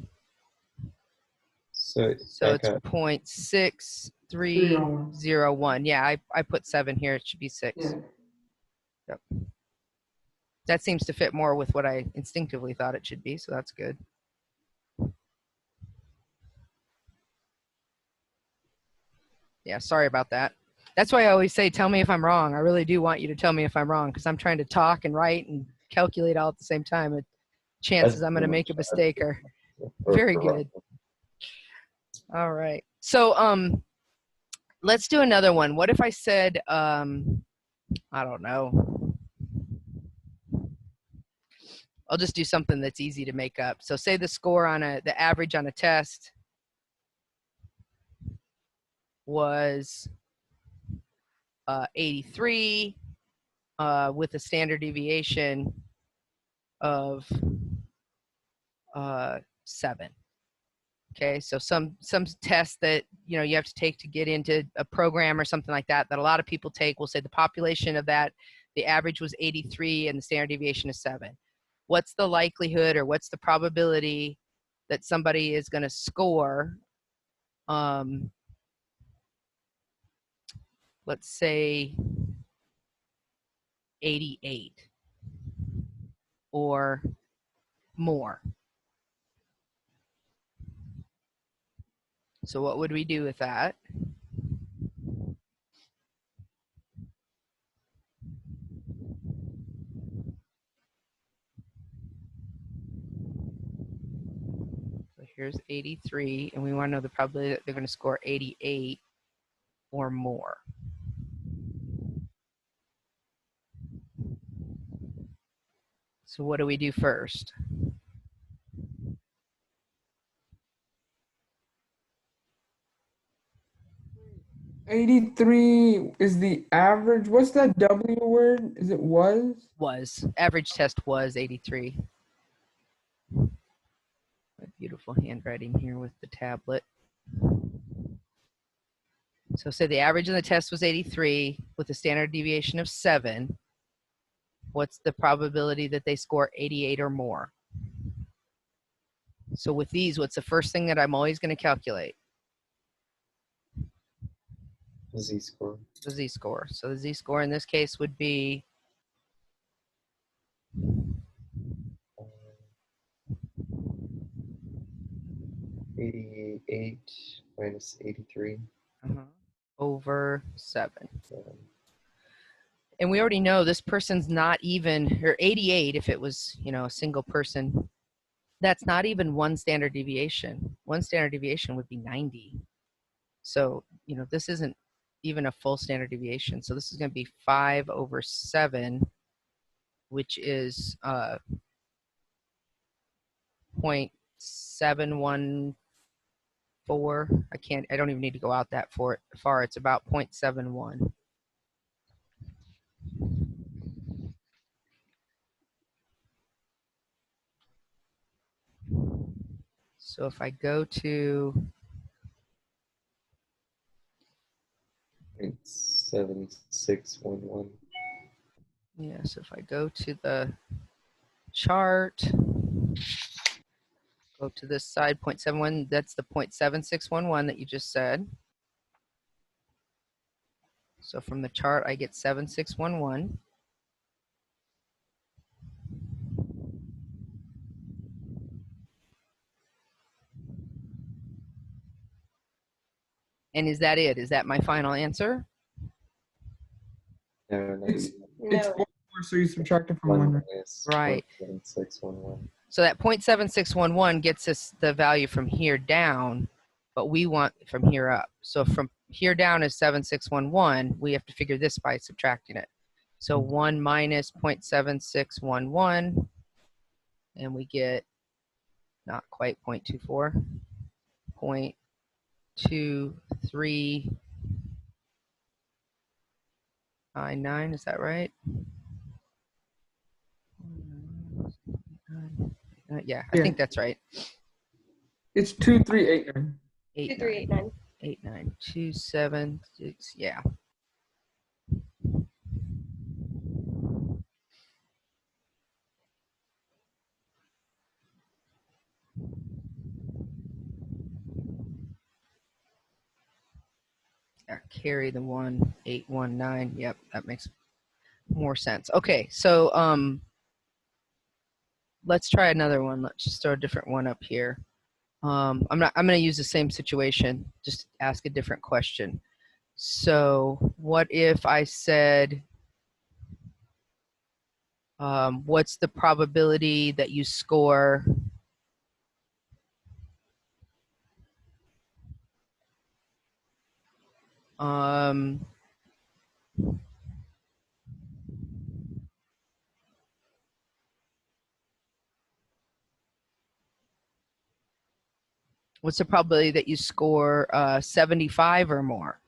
So So I it's got 0.6301. Yeah, I put 7 here. It should be 6. Yeah. Yep. That seems to fit more with what I instinctively thought it should be, so that's good. Yeah, sorry about that. That's why I always say, tell me if I'm wrong. I really do want you to tell me if I'm wrong, because I'm trying to talk and write and calculate all at the same time. And chances I'm going to make a mistake are very good. All right. So let's do another one. What if I said, I don't know. I'll just do something that's easy to make up. So say the score on the average on a test was 83 with a standard deviation of 7. Okay, so some tests that you have to take to get into a program or something like that a lot of people take. We'll say the population of that, the average was 83 and the standard deviation is 7. What's the likelihood or what's the probability that somebody is going to score, let's say 88 or more? So what would we do with that? So here's 83, and we want to know the probability that they're going to score 88 or more. So what do we do first? '83 is the average. What's that W word? Is it was? Was. Average test was 83. My beautiful handwriting here with the tablet. So say the average of the test was 83 with a standard deviation of 7. What's the probability that they score 88 or more? So with these, what's the first thing that I'm always going to calculate? the z-score. The z-score. So the z-score in this case would be 88 minus 83. over 7. And we already know this person's not even, or 88 if it was, a single person, that's not even one standard deviation. One standard deviation would be 90. So, this isn't even a full standard deviation. So this is going to be 5 over 7, which is 0.714. I don't even need to go out that far. It's about 0.71. So if I go to 0.7611. so if I go to the chart, Go to this side, 0.71, that's the 0.7611 that you just said. So from the chart, I get 7611. And is that it? Is that my final answer? No, It's No. 4, so you subtract it from 1 1. minus Right. 0.7611. So that 0.7611 gets us the value from here down, but we want from here up. So from here down is 7611. We have to figure this by subtracting it. So 1 minus 0.7611, and we get not quite 0.24, 0.2399, is that right? Yeah, I Yeah. think that's right. It's 2389. 2389. 89276, yeah. Yeah, carry the 1819. Yep, that makes more sense. Okay, so let's try another one. Let's just throw a different one up here. I'm gonna use the same situation, just ask a different question. So what if I said, what's the probability that you score what's the probability that you score 75 or more?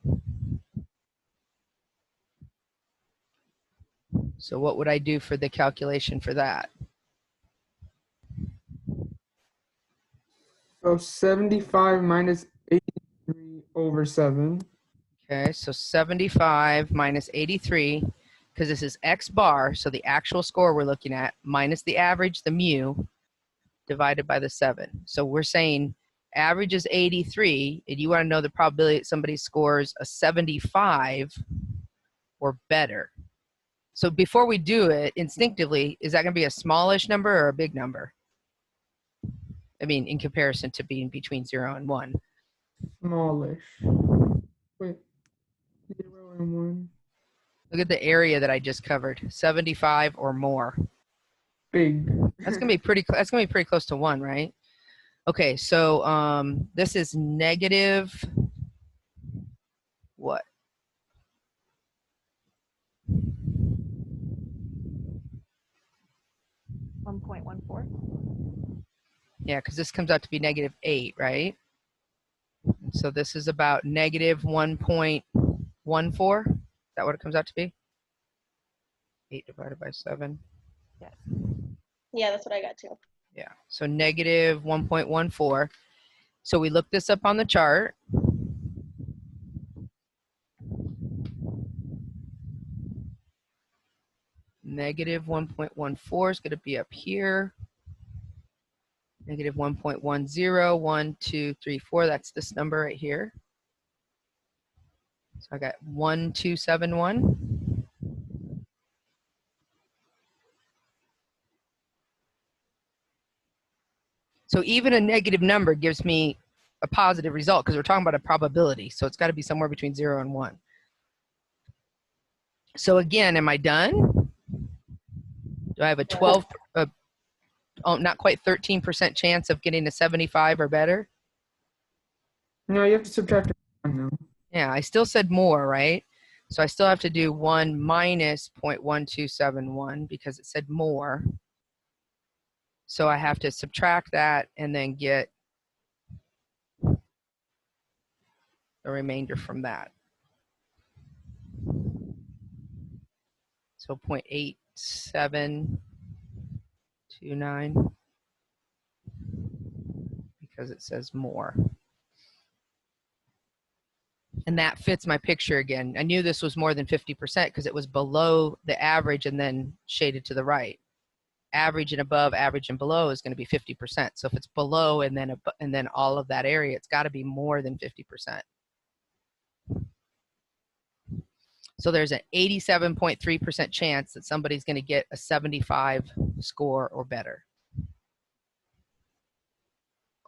So what would I do for the calculation for that? So 75 minus 83 over 7. Okay, so 75 minus 83, because this is X bar, so the actual score we're looking at, minus the average, the mu, divided by the 7. So we're saying average is 83, and you want to know the probability that somebody scores a 75 or better. So before we do it, instinctively, is that going to be a smallish number or a big number? I mean, in comparison to being between 0 and 1. Smallish. Wait. 0 and 1. Look at the area that I just covered, 75 or more. Big. That's gonna be pretty. That's gonna be pretty close to 1, right? Okay, so this is negative. What? $1.14. Yeah, because this comes out to be -8, right? So this is about negative 1.14. Is that what it comes out to be? 8 divided by 7. Yes. Yeah, that's what I got too. Yeah, so negative 1.14. So we look this up on the chart. Negative 1.14 is going to be up here. Negative 1.10, 1, 2, 3, 4. That's this number right here. So I got 1271. So even a negative number gives me a positive result because we're talking about a probability. So it's got to be somewhere between 0 and 1. So again, am I done? Do I have a 12, not quite 13% chance of getting a 75 or better? No, you have to subtract 1 now. Yeah, I still said more, right? So I still have to do 1 minus 0.1271 because it said more. So I have to subtract that and then get the remainder from that. So 0.8729 because it says more. And that fits my picture again. I knew this was more than 50% because it was below the average and then shaded to the right. average and above, average and below is going to be 50%. So if it's below and then all of that area, it's got to be more than 50%. So there's an 87.3% chance that somebody's going to get a 75 score or better.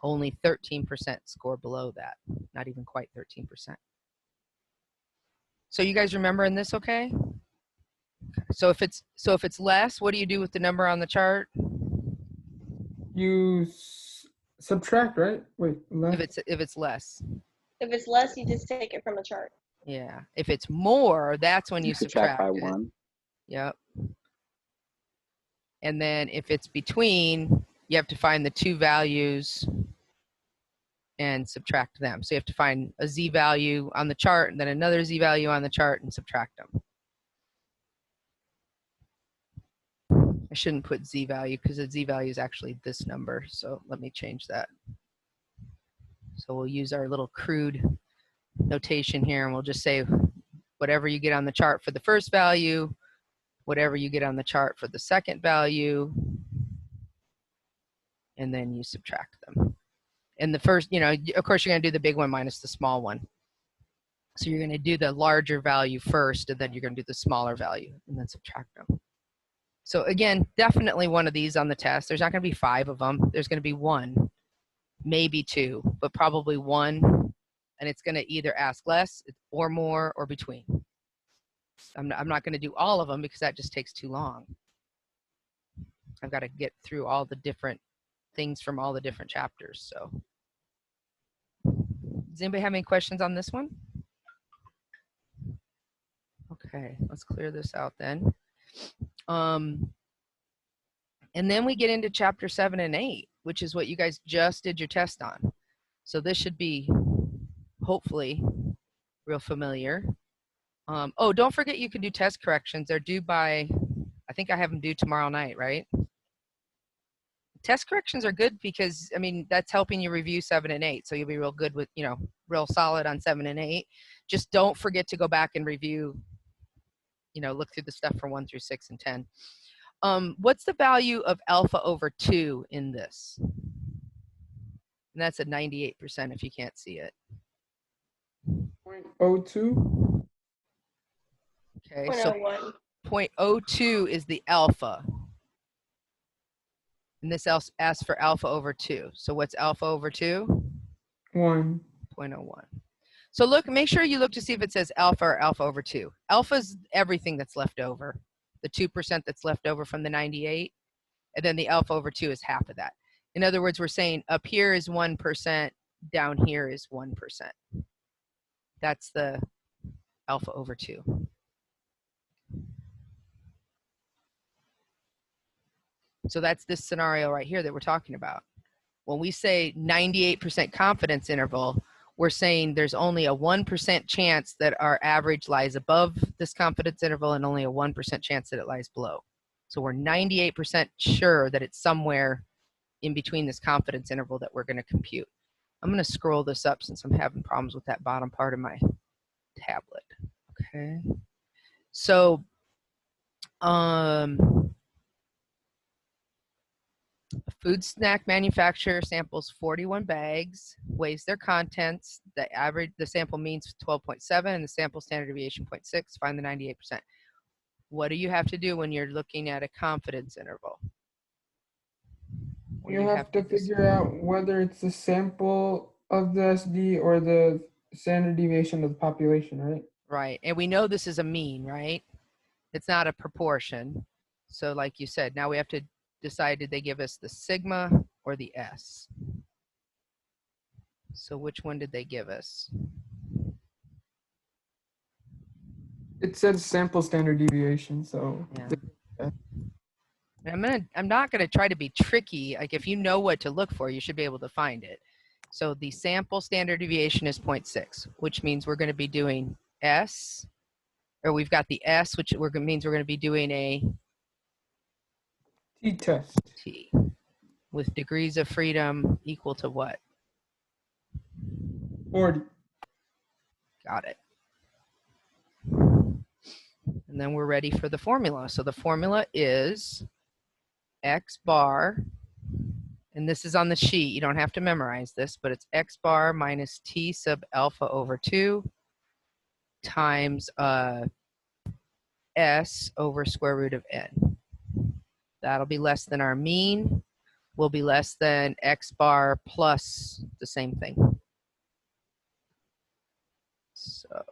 Only 13% score below that, not even quite 13%. So you guys remembering this okay? So if it's less, what do you do with the number on the chart? You subtract, right? Wait, left. If it's less. If it's less, you just take it from the chart. Yeah. If it's more, that's when you subtract by it. 1. Yep. And then if it's between, you have to find the two values and subtract them. So you have to find a z value on the chart and then another z value on the chart and subtract them. I shouldn't put z value because the z value is actually this number. So let me change that. So we'll use our little crude notation here and we'll just say whatever you get on the chart for the first value, whatever you get on the chart for the second value, and then you subtract them. And the first, you know, of course you're going to do the big one minus the small one. So you're going to do the larger value first, and then you're going to do the smaller value, and then subtract them. So again, definitely one of these on the test. There's not going to be 5 of them. There's going to be 1, maybe 2, but probably 1. And it's going to either ask less or more or between. I'm not going to do all of them because that just takes too long. I've got to get through all the different things from all the different chapters. So does anybody have any questions on this one? Okay, let's clear this out then. And then we get into chapter 7 and 8, which is what you guys just did your test on. So this should be hopefully real familiar. Oh, don't forget you can do test corrections. They're due by, I think I have them due tomorrow night, right? Test corrections are good because, I mean, that's helping you review 7 and 8. So you'll be real good with, you know, real solid on 7 and 8. Just don't forget to go back and review, you know, look through the stuff from 1 through 6 and 10. What's the value of alpha over 2 in this? And that's a 98% if you can't see it. 0.02. Okay, so 0.02 is the alpha. And this else asks for alpha over 2. So what's alpha over 2? 1. 0.01. So look, make sure you look to see if it says alpha or alpha over 2. Alpha is everything that's left over. The 2% that's left over from the 98. And then the alpha over 2 is half of that. In other words, we're saying up here is 1%, down here is 1%. That's the alpha over 2. So that's this scenario right here that we're talking about. When we say 98% confidence interval, we're saying there's only a 1% chance that our average lies above this confidence interval and only a 1% chance that it lies below. So we're 98% sure that it's somewhere in between this confidence interval that we're going to compute. I'm going to scroll this up since I'm having problems with that bottom part of my tablet. Okay. So, a food snack manufacturer samples 41 bags, weighs their contents. The sample means 12.7 and the sample standard deviation 0.6. Find the 98%. What do you have to do when you're looking at a confidence interval? You have to figure out whether it's the sample of the SD or the standard deviation of the population, right? Right, and we know this is a mean, right? It's not a proportion. So like you said, now we have to decide, did they give us the sigma or the S? So which one did they give us? It says sample standard deviation, so Yeah. And I'm not gonna try to be tricky. Like if you know what to look for, you should be able to find it. So the sample standard deviation is 0.6, which means we're gonna be doing S, or we've got the S, which means we're gonna be doing a t-test. T with degrees of freedom equal to what? 40. Got it. And then we're ready for the formula. So the formula is X bar, and this is on the sheet. You don't have to memorize this, but it's X bar minus T sub alpha over 2 times S over square root of N. That'll be less than our mean, will be less than X bar plus the same thing. So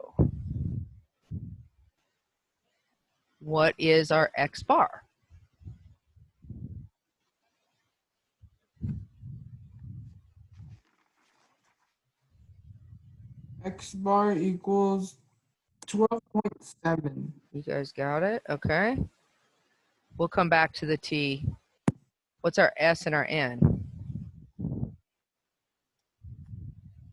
what is our X bar? X bar equals 12.7. You guys got it? Okay. We'll come back to the T. What's our S and our N?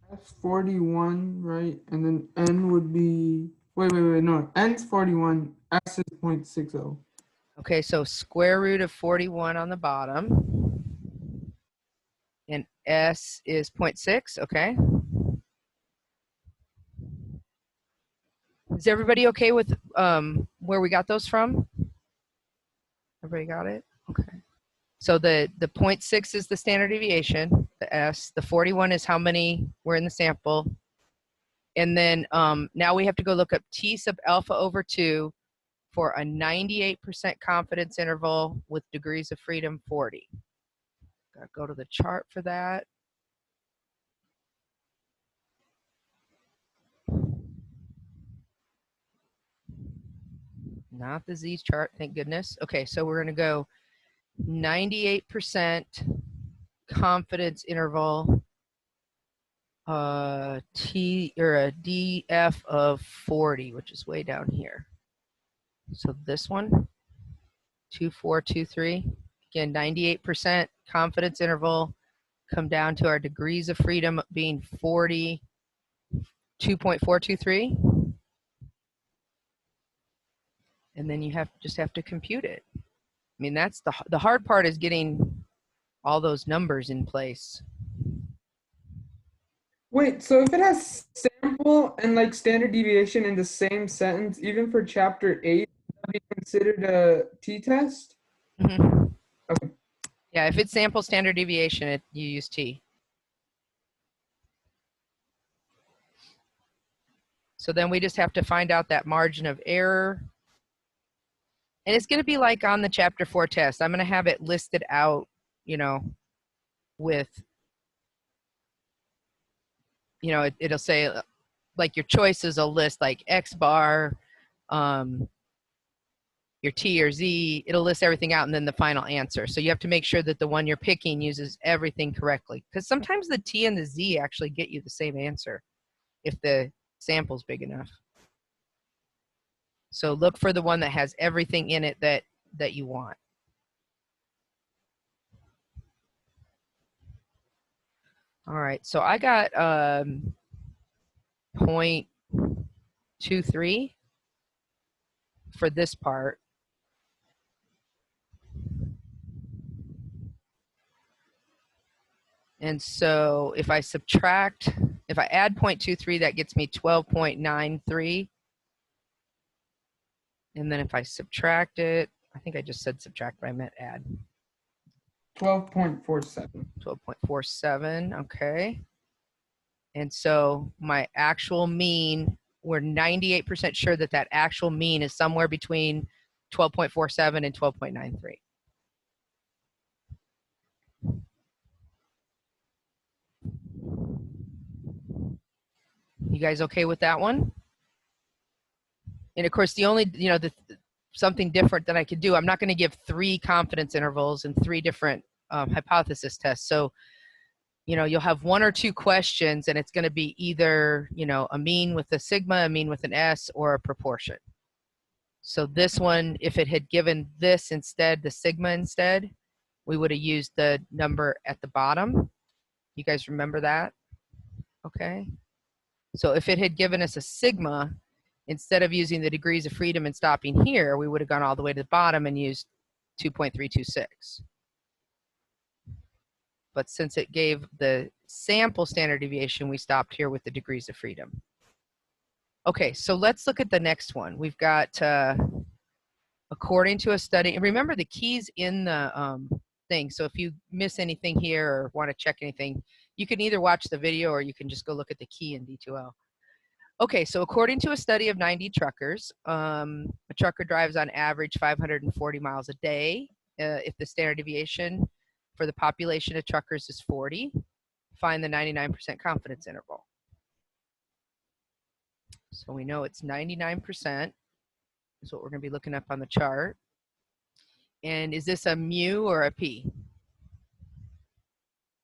That's 41, right? And then N would be, wait, no. N's 41, S is 0.60. Okay, so square root of 41 on the bottom. And S is 0.6, okay. Is everybody okay with where we got those from? Everybody got it? Okay. So the 0.6 is the standard deviation, the S. The 41 is how many were in the sample. And then now we have to go look up T sub alpha over 2 for a 98% confidence interval with degrees of freedom 40. Gotta go to the chart for that. Not the Z chart, thank goodness. Okay, so we're gonna go 98% confidence interval, T or a DF of 40, which is way down here. So this one, 2423, again, 98% confidence interval, come down to our degrees of freedom being 40, 2.423. And then you just have to compute it. I mean, that's the hard part is getting all those numbers in place. Wait, so if it has sample and like standard deviation in the same sentence, even for chapter 8, would that be considered a t-test? Mhm. Okay. Yeah, if it's sample standard deviation, you use T. So then we just have to find out that margin of error. And it's going to be like on the chapter 4 test. I'm going to have it listed out, you know, with, you know, it'll say like your choices will list like X bar, your T or Z, it'll list everything out and then the final answer. So you have to make sure that the one you're picking uses everything correctly. Because sometimes the T and the Z actually get you the same answer if the sample's big enough. So look for the one that has everything in it that you want. All right, so I got 0.23 for this part. And so if I subtract, if I add 0.23, that gets me 12.93. And then if I subtract it, I think I just said subtract, but I meant add. 12.47. 12.47, okay. And so my actual mean, we're 98% sure that that actual mean is somewhere between 12.47 and 12.93. You guys okay with that one? And of course, the only, you know, something different that I could do, I'm not going to give 3 confidence intervals and 3 different hypothesis tests. So, you know, you'll have 1 or 2 questions and it's going to be either, you know, a mean with a sigma, a mean with an S, or a proportion. So this one, if it had given this instead, the sigma instead, we would have used the number at the bottom. You guys remember that? Okay. So if it had given us a sigma, instead of using the degrees of freedom and stopping here, we would have gone all the way to the bottom and used 2.326. But since it gave the sample standard deviation, we stopped here with the degrees of freedom. Okay, so let's look at the next one. We've got according to a study, and remember the keys in the thing. So if you miss anything here or want to check anything, you can either watch the video or you can just go look at the key in D2L. Okay, so according to a study of 90 truckers, a trucker drives on average 540 miles a day. If the standard deviation for the population of truckers is 40, find the 99% confidence interval. So we know it's 99% is what we're going to be looking up on the chart. And is this a mu or a p?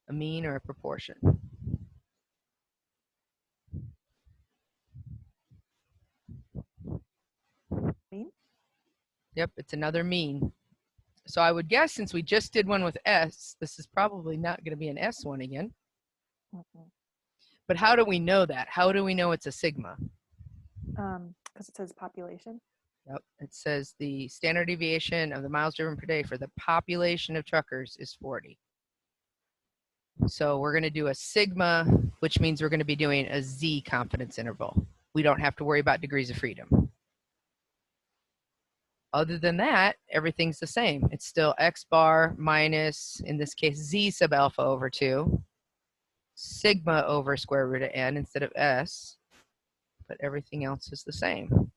A mean or a proportion? Mean? Yep, it's another mean. So I would guess since we just did one with S, this is probably not going to be an S one again. Mhm. But how do we know that? How do we know it's a sigma? Because it says population. Yep, it says the standard deviation of the miles driven per day for the population of truckers is 40. So we're going to do a sigma, which means we're going to be doing a Z confidence interval. We don't have to worry about degrees of freedom. Other than that, everything's the same. It's still X bar minus, in this case, Z sub alpha over 2, sigma over square root of n instead of S, but everything else is the same.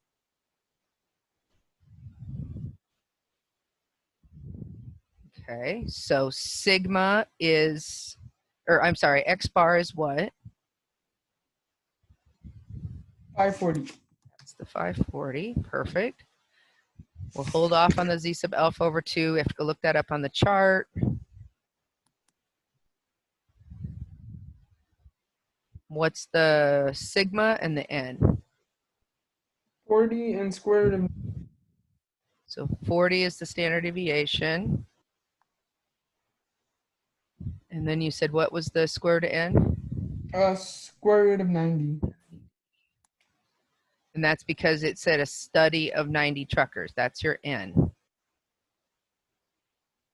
Okay, so sigma is, or I'm sorry, X bar is what? 540. That's the 540, perfect. We'll hold off on the Z sub alpha over 2. We have to go look that up on the chart. What's the sigma and the n? 40 and square root of So 40 is the standard deviation. And then you said what was the square root of n? square root of 90. And that's because it said a study of 90 truckers. That's your n.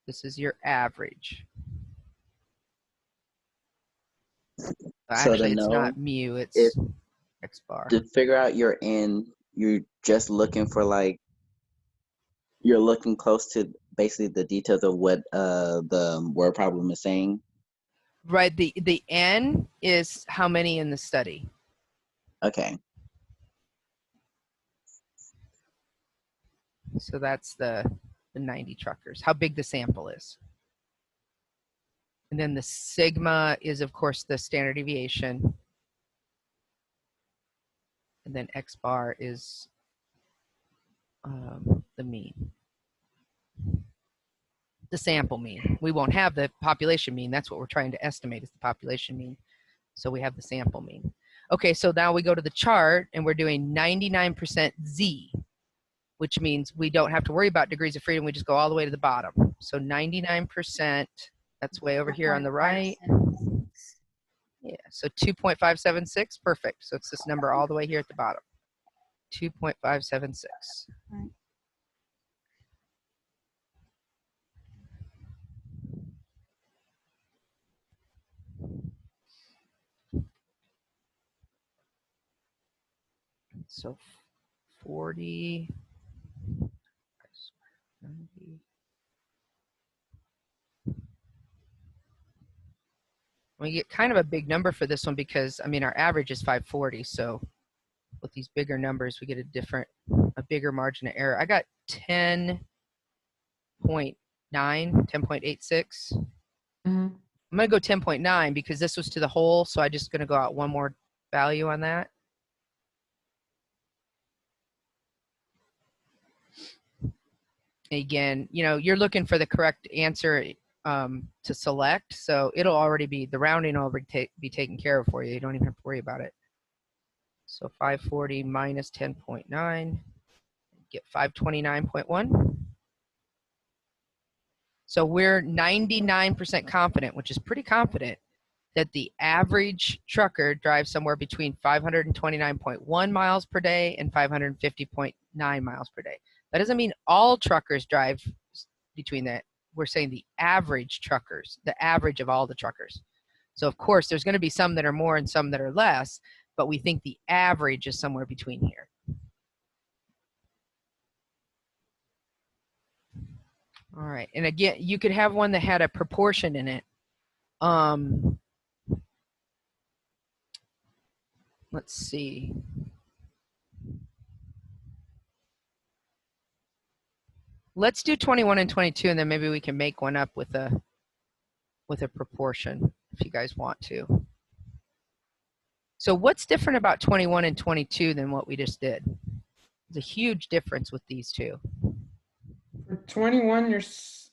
This is your average. Actually, it's not mu, it's X bar. To figure out your n, you're just looking for like, you're looking close to basically the details of what the word problem is saying. Right, the n is how many in the study. Okay. So that's the 90 truckers, how big the sample is. And then the sigma is, of course, the standard deviation. And then X bar is the mean. The sample mean. We won't have the population mean. That's what we're trying to estimate is the population mean. So we have the sample mean. Okay, so now we go to the chart and we're doing 99% Z, which means we don't have to worry about degrees of freedom. We just go all the way to the bottom. So 99%, that's way over here on the right. Yeah, so 2.576, perfect. So it's this number all the way here at the bottom. 2.576. Right. So 40, 90. We get kind of a big number for this one because, I mean, our average is 540. So with these bigger numbers, we get a bigger margin of error. I got 10.9, 10.86. Mhm. I'm going to go 10.9 because this was to the whole. So I'm just going to go out one more value on that. Again, you know, you're looking for the correct answer to select. So it'll already be, the rounding will be taken care of for you. You don't even have to worry about it. So 540 minus 10.9, get 529.1. So we're 99% confident, which is pretty confident, that the average trucker drives somewhere between 529.1 miles per day and 550.9 miles per day. That doesn't mean all truckers drive between that. We're saying the average truckers, the average of all the truckers. So of course, there's going to be some that are more and some that are less, but we think the average is somewhere between here. All right. And again, you could have one that had a proportion in it. Let's see. Let's do 21 and 22, and then maybe we can make one up with a proportion if you guys want to. So what's different about 21 and 22 than what we just did? There's a huge difference with these two. For 21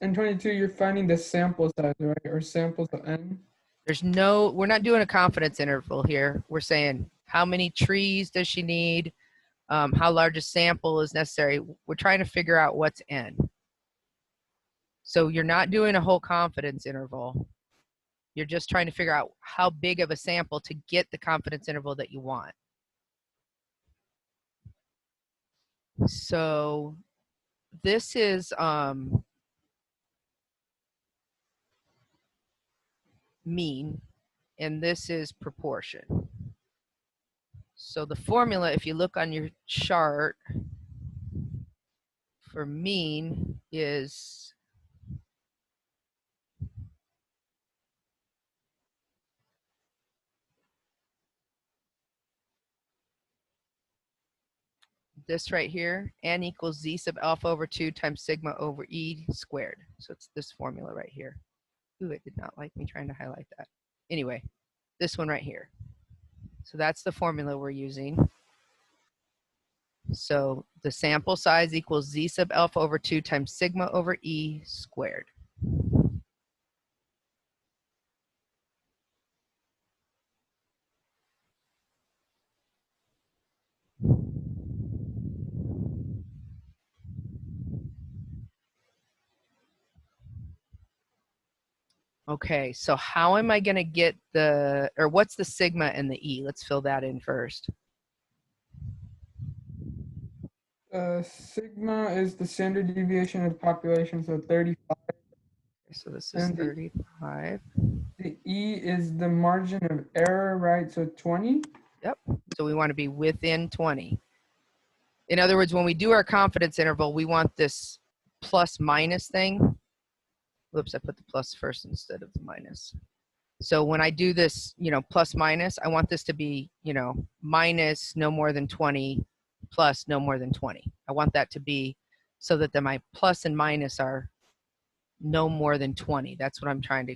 and 22, you're finding the sample size, right? Or samples of n. We're not doing a confidence interval here. We're saying how many trees does she need? How large a sample is necessary? We're trying to figure out what's n. So you're not doing a whole confidence interval. You're just trying to figure out how big of a sample to get the confidence interval that you want. So this is mean, and this is proportion. So the formula, if you look on your chart for mean, is this right here, n equals z sub alpha over 2 times sigma over e squared. So it's this formula right here. Ooh, it did not like me trying to highlight that. Anyway, this one right here. So that's the formula we're using. So the sample size equals z sub alpha over 2 times sigma over e squared. Okay, so how am I going to get what's the sigma and the e? Let's fill that in first. Sigma is the standard deviation of the population, so 35. So this is And 35. The E is the margin of error, right? So 20. Yep. So we want to be within 20. In other words, when we do our confidence interval, we want this plus minus thing. Whoops, I put the plus first instead of the minus. So when I do this, plus minus, I want this to be, minus no more than 20 plus no more than 20. I want that to be so that my plus and minus are no more than 20. That's what I'm trying to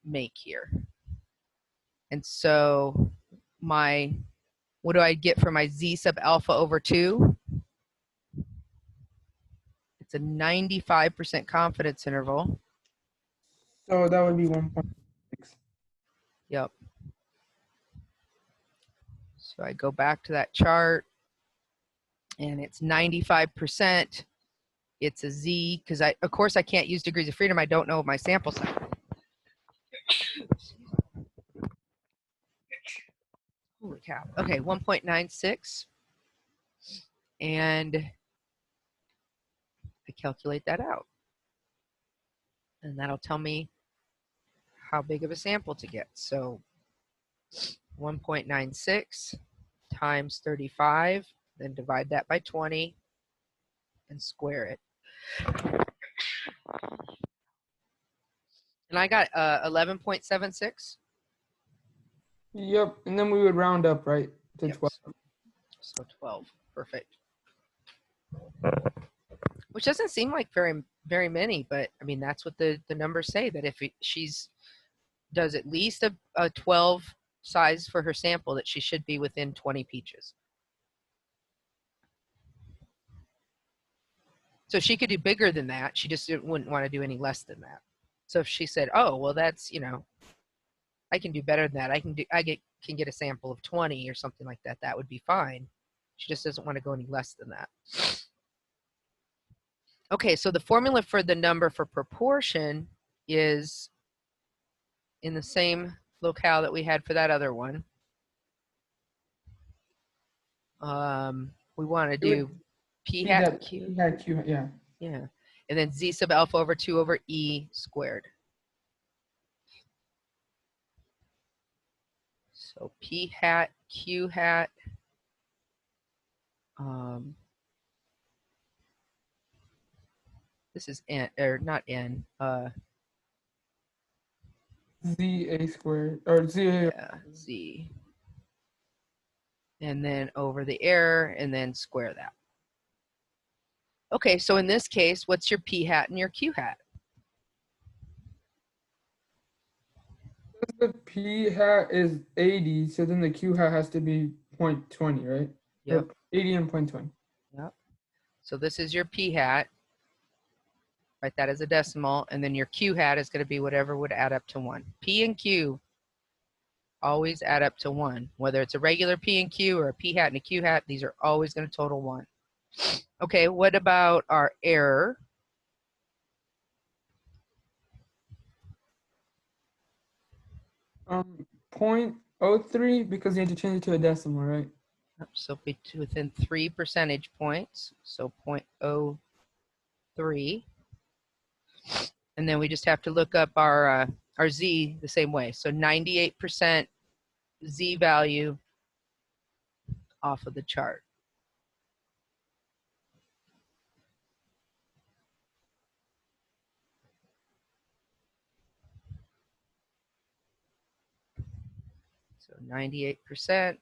make here. And so what do I get for my z sub alpha over 2? It's a 95% confidence interval. So that would be 1.6. Yep. So I go back to that chart, and it's 95%. It's a z, because of course I can't use degrees of freedom. I don't know my sample size. Holy cow. Okay, 1.96. And I calculate that out. And that'll tell me how big of a sample to get. So 1.96 times 35, then divide that by 20 and square it. And I got 11.76. Yep. And then we would round up, right? To Yep. 12. So 12. Perfect. Which doesn't seem like very many, but I mean, that's what the numbers say, that if she's does at least a 12 size for her sample, that she should be within 20 peaches. So she could do bigger than that. She just wouldn't want to do any less than that. So if she said, oh, well, that's, I can do better than that. I can get a sample of 20 or something like that. That would be fine. She just doesn't want to go any less than that. Okay, so the formula for the number for proportion is in the same locale that we had for that other one. We want to do p hat q. P hat q, yeah. Yeah, and then z sub alpha over 2 over e squared. So p hat q hat. This is n, or not n, ZA squared or ZA. yeah, z. And then over the error, and then square that. Okay, so in this case, what's your p hat and your q hat? The P hat is 80, so then the Q hat has to be 0.20, right? Yep. Or 80 and 0.20. Yep. So this is your p hat. Write that as a decimal, and then your q hat is going to be whatever would add up to 1. P and q always add up to 1. Whether it's a regular p and q or a p hat and a q hat, these are always going to total 1. Okay, what about our error? Um, 0.03 because you had to change it to a decimal, right? Yep, so be within 3 percentage points, so 0.03. And then we just have to look up our z the same way. So 98% z value off of the chart. So 98%,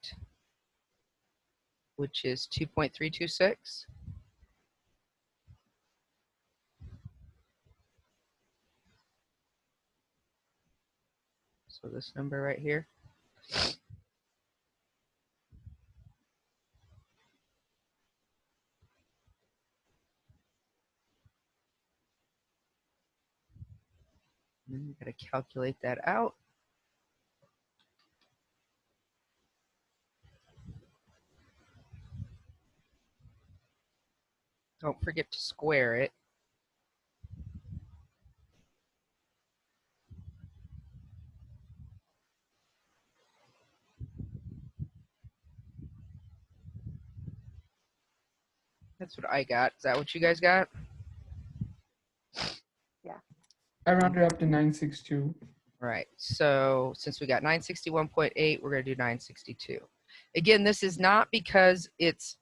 which is 2.326. So this number right here. And then you got to calculate that out. Don't forget to square it. That's what I got. Is that what you guys got? I rounded up to 962. Right. So since we got 961.8, we're going to do 962. Again, this is not because it's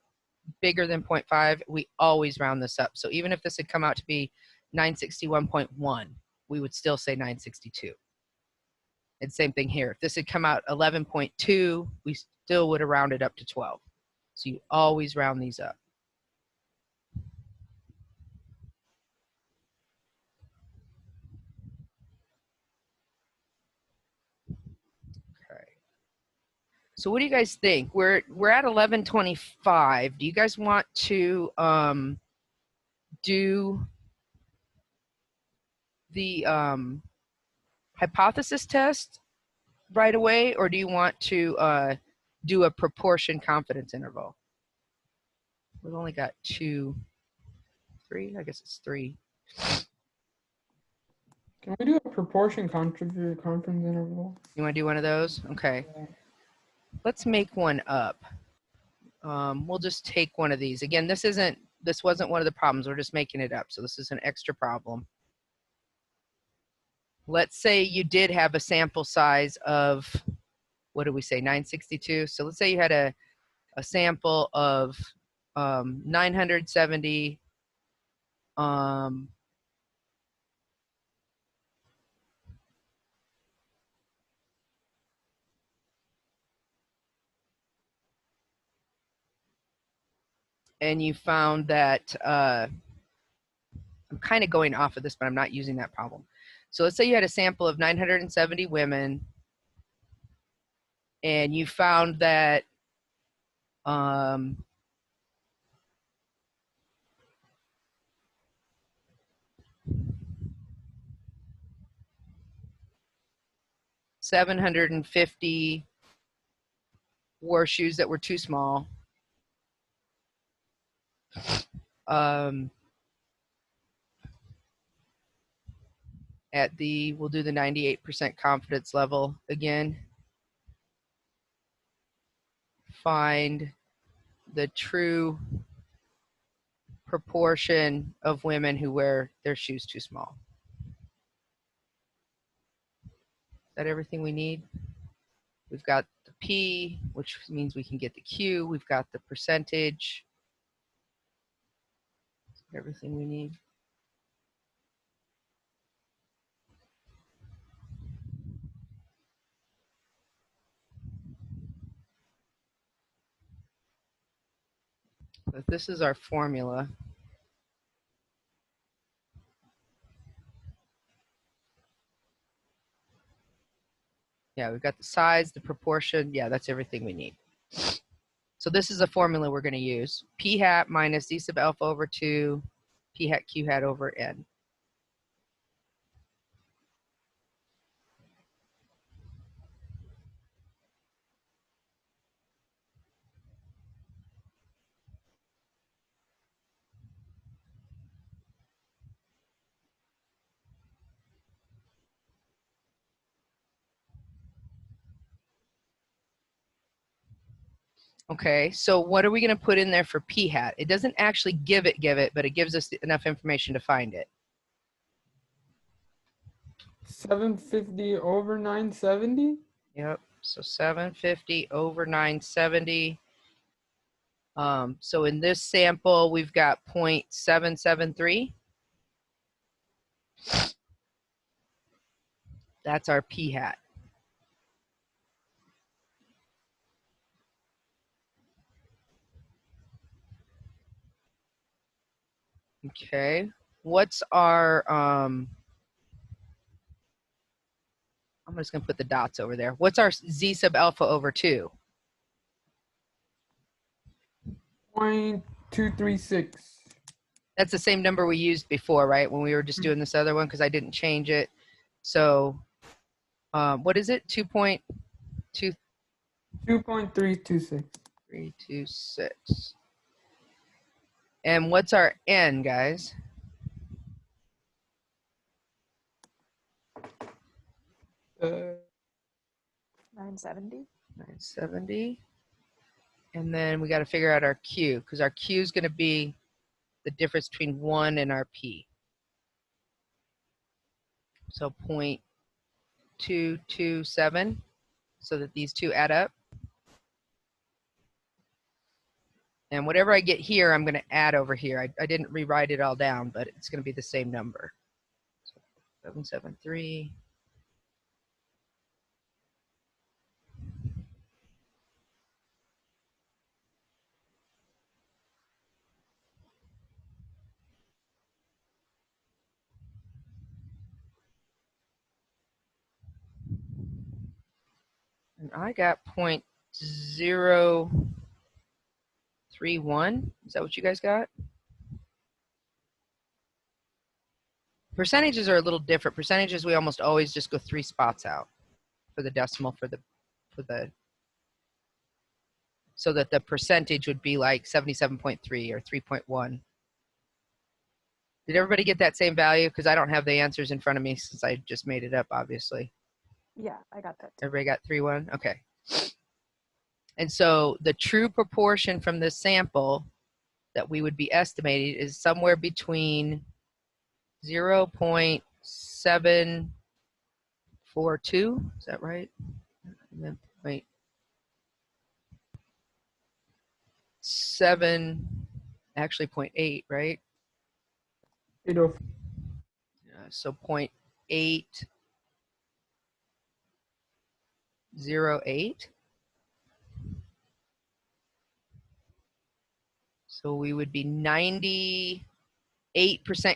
bigger than 0.5. We always round this up. So even if this had come out to be 961.1, we would still say 962. And same thing here. If this had come out 11.2, we still would have rounded up to 12. So you always round these up. Okay. So what do you guys think? We're at 1125. Do you guys want to do the hypothesis test right away, or do you want to do a proportion confidence interval? We've only got 2, 3. I guess it's 3. Can we do a proportion conference interval? You want to do one of those? Okay. Yeah. Let's make one up. We'll just take one of these. Again, this wasn't one of the problems. We're just making it up. So this is an extra problem. Let's say you did have a sample size of, what did we say, 962? So let's say you had a sample of 970 and you found that, I'm kind of going off of this, but I'm not using that problem. So let's say you had a sample of 970 women, and you found that 750 wore shoes that were too small. We'll do the 98% confidence level again. Find the true proportion of women who wear their shoes too small. Is that everything we need? We've got the P, which means we can get the Q. We've got the percentage. Everything we need. If this is our formula. Yeah, we've got the size, the proportion. Yeah, that's everything we need. So this is a formula we're going to use. P hat minus Z sub alpha over 2, P hat Q hat over N. Okay, so what are we going to put in there for P hat? It doesn't actually give it, but it gives us enough information to find it. 750 over 970. Yep, so 750 over 970. So in this sample, we've got 0.773. That's our P hat. Okay, what's our, I'm just gonna put the dots over there. What's our Z sub alpha over 2? 0.236. That's the same number we used before, right? When we were just doing this other one, because I didn't change it. So what is it? 2.2 2.326. 326. And what's our N, guys? Uh, 970. 970. And then we got to figure out our Q, because our Q is going to be the difference between 1 and our P. So 0.227, so that these two add up. And whatever I get here, I'm going to add over here. I didn't rewrite it all down, but it's going to be the same number. So 773. And I got 0.031. Is that what you guys got? Percentages are a little different. Percentages, we almost always just go 3 spots out for the decimal for the so that the percentage would be like 77.3 or 3.1. Did everybody get that same value? Because I don't have the answers in front of me since I just made it up, obviously. Yeah, I got that. Too. Everybody got 3.1? Okay. And so the true proportion from this sample that we would be estimating is somewhere between 0.742, is that right? And then wait. 7, actually 0.8, right? 804. So 0.808. So we would be 98%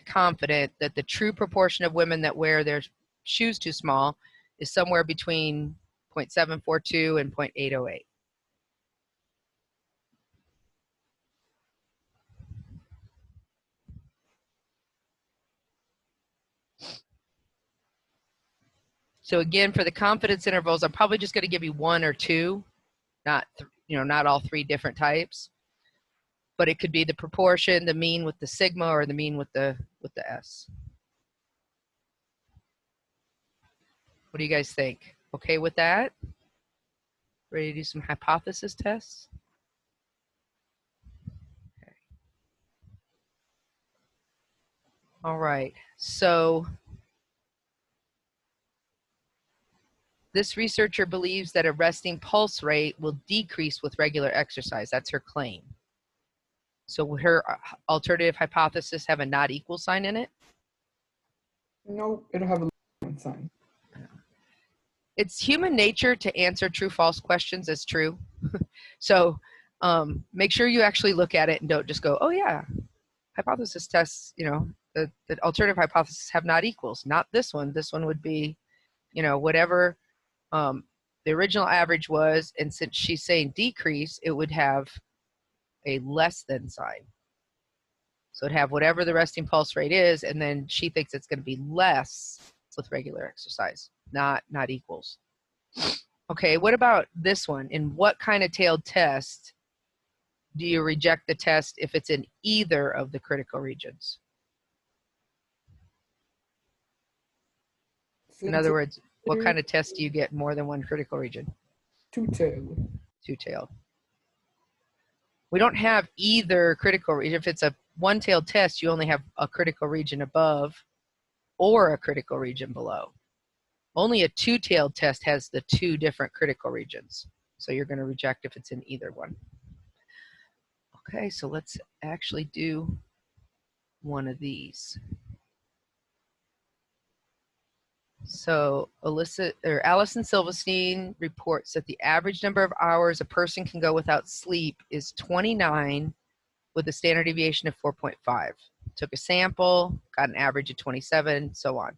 confident that the true proportion of women that wear their shoes too small is somewhere between 0.742 and 0.808. So again, for the confidence intervals, I'm probably just going to give you 1 or 2, not not all 3 different types. But it could be the proportion, the mean with the sigma, or the mean with the S. What do you guys think? Okay with that? Ready to do some hypothesis tests? Okay. All right. So this researcher believes that a resting pulse rate will decrease with regular exercise. That's her claim. So her alternative hypothesis have a not equal sign in it? Nope, it'll have a sign. It's human nature to answer true false questions as true. So Make sure you actually look at it and don't just go, oh yeah, hypothesis tests, the alternative hypotheses have not equals. Not this one. This one would be, whatever the original average was, and since she's saying decrease, it would have a less than sign. So it'd have whatever the resting pulse rate is, and then she thinks it's going to be less with regular exercise, not equals. Okay, what about this one? In what kind of tailed test do you reject the test if it's in either of the critical regions? In other words, what kind of test do you get more than one critical region? Two-tailed. Two-tailed. We don't have either critical region. If it's a one-tailed test, you only have a critical region above or a critical region below. Only a two-tailed test has the two different critical regions. So you're going to reject if it's in either one. Okay, so let's actually do one of these. So Allison Silverstein reports that the average number of hours a person can go without sleep is 29 with a standard deviation of 4.5. Took a sample, got an average of 27, so on.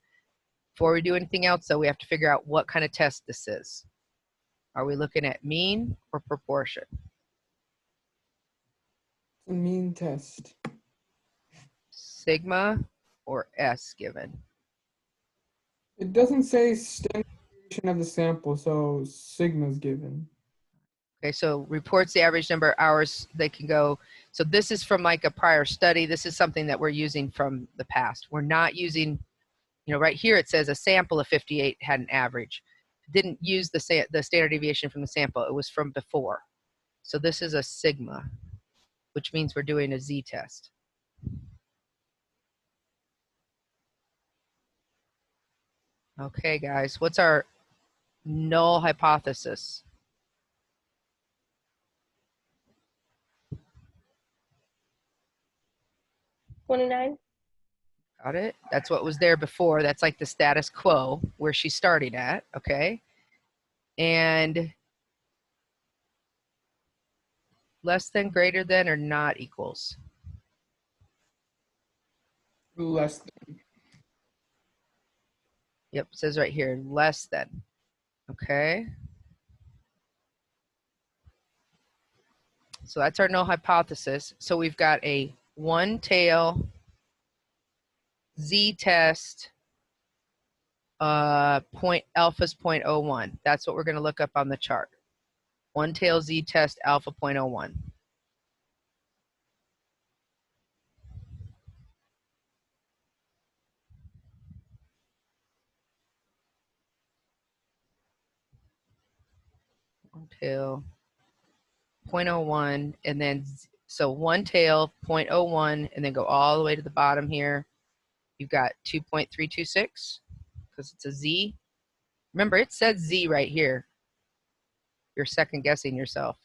Before we do anything else, though, we have to figure out what kind of test this is. Are we looking at mean or proportion? A mean test. Sigma or S given? It doesn't say standard deviation of the sample, so sigma's given. Okay, so reports the average number of hours they can go. So this is from like a prior study. This is something that we're using from the past. We're not using, right here it says a sample of 58 had an average. Didn't use the standard deviation from the sample. It was from before. So this is a sigma, which means we're doing a z-test. Okay, guys, what's our null hypothesis? $29. Got it? That's what was there before. That's like the status quo where she's starting at, okay? And less than, greater than, or not equals? Less than. Yep, it says right here, less than, okay? So that's our null hypothesis. So we've got a one-tail z-test, alpha's 0.01. That's what we're going to look up on the chart. One-tail z-test, alpha 0.01. One tail 0.01, and then so one tail 0.01, and then go all the way to the bottom here. You've got 2.326 because it's a z. Remember, it says z right here. You're second guessing yourself.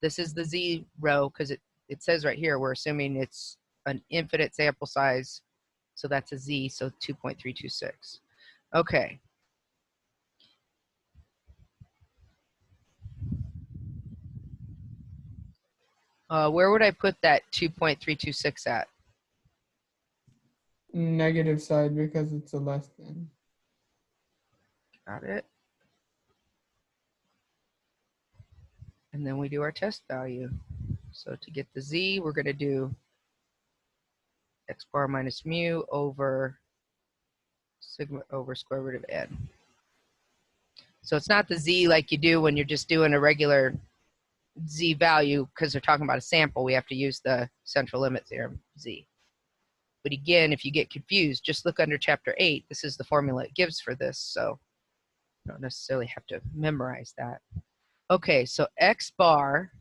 This is the z row because it says right here we're assuming it's an infinite sample size, so that's a z, so 2.326. Okay. Where would I put that 2.326 at? Negative side because it's a less than. Got it. And then we do our test value. So to get the z, we're going to do x bar minus mu over sigma over square root of n. So it's not the z like you do when you're just doing a regular z value because they're talking about a sample. We have to use the central limit theorem z. But again, if you get confused, just look under chapter 8. This is the formula it gives for this, so you don't necessarily have to memorize that. Okay, so x bar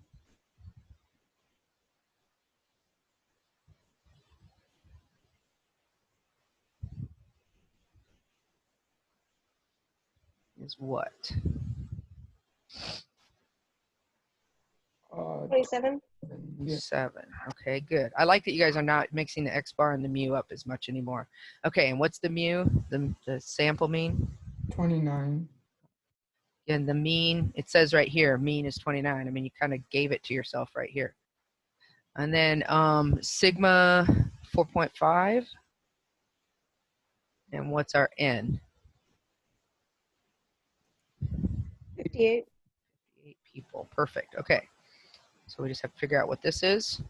is what? 27. Yeah. 7. Okay, good. I like that you guys are not mixing the x bar and the mu up as much anymore. Okay, and what's the mu? The sample mean? 29. And the mean, it says right here, mean is 29. I mean, you kind of gave it to yourself right here. And then sigma 4.5. And what's our n? 58. 8 people. Perfect. Okay. So we just have to figure out what this is.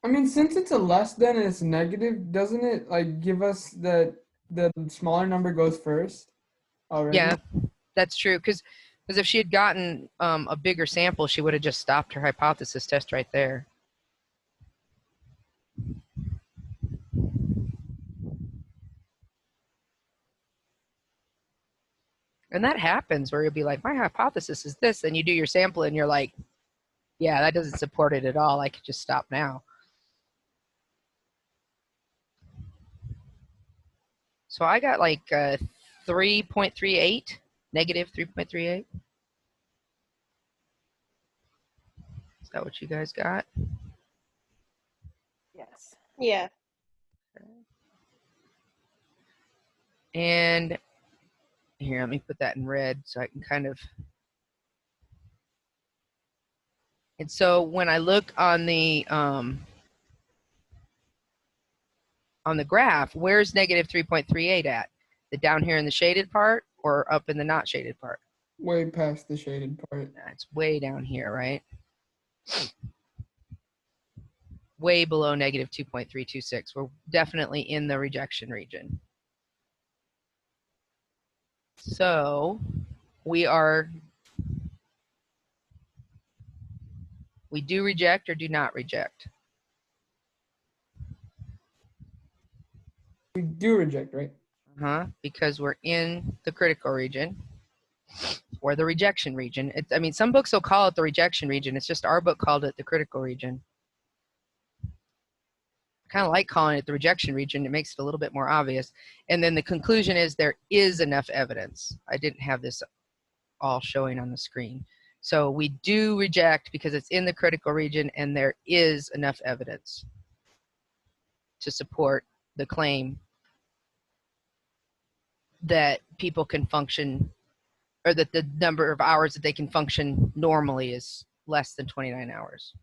I mean, since it's a less than and it's negative, doesn't it like give us that the smaller number goes first already? Yeah, that's true. Because if she had gotten a bigger sample, she would have just stopped her hypothesis test right there. And that happens where you'll be like, my hypothesis is this. And you do your sample and you're like, yeah, that doesn't support it at all. I could just stop now. So I got like 3.38, negative 3.38. Is that what you guys got? Yes. Yeah. And here, let me put that in red so I can kind of. And so when I look on the graph, where's negative 3.38 at? The down here in the shaded part or up in the not shaded part? Way past the shaded part. It's way down here, right? Way below negative 2.326. We're definitely in the rejection region. So we do reject or do not reject? We do reject, right? Because we're in the critical region or the rejection region. I mean, some books will call it the rejection region. It's just our book called it the critical region. I kind of like calling it the rejection region. It makes it a little bit more obvious. And then the conclusion is there is enough evidence. I didn't have this all showing on the screen. So we do reject because it's in the critical region and there is enough evidence to support the claim that people can function, or that the number of hours that they can function normally is less than 29 hours.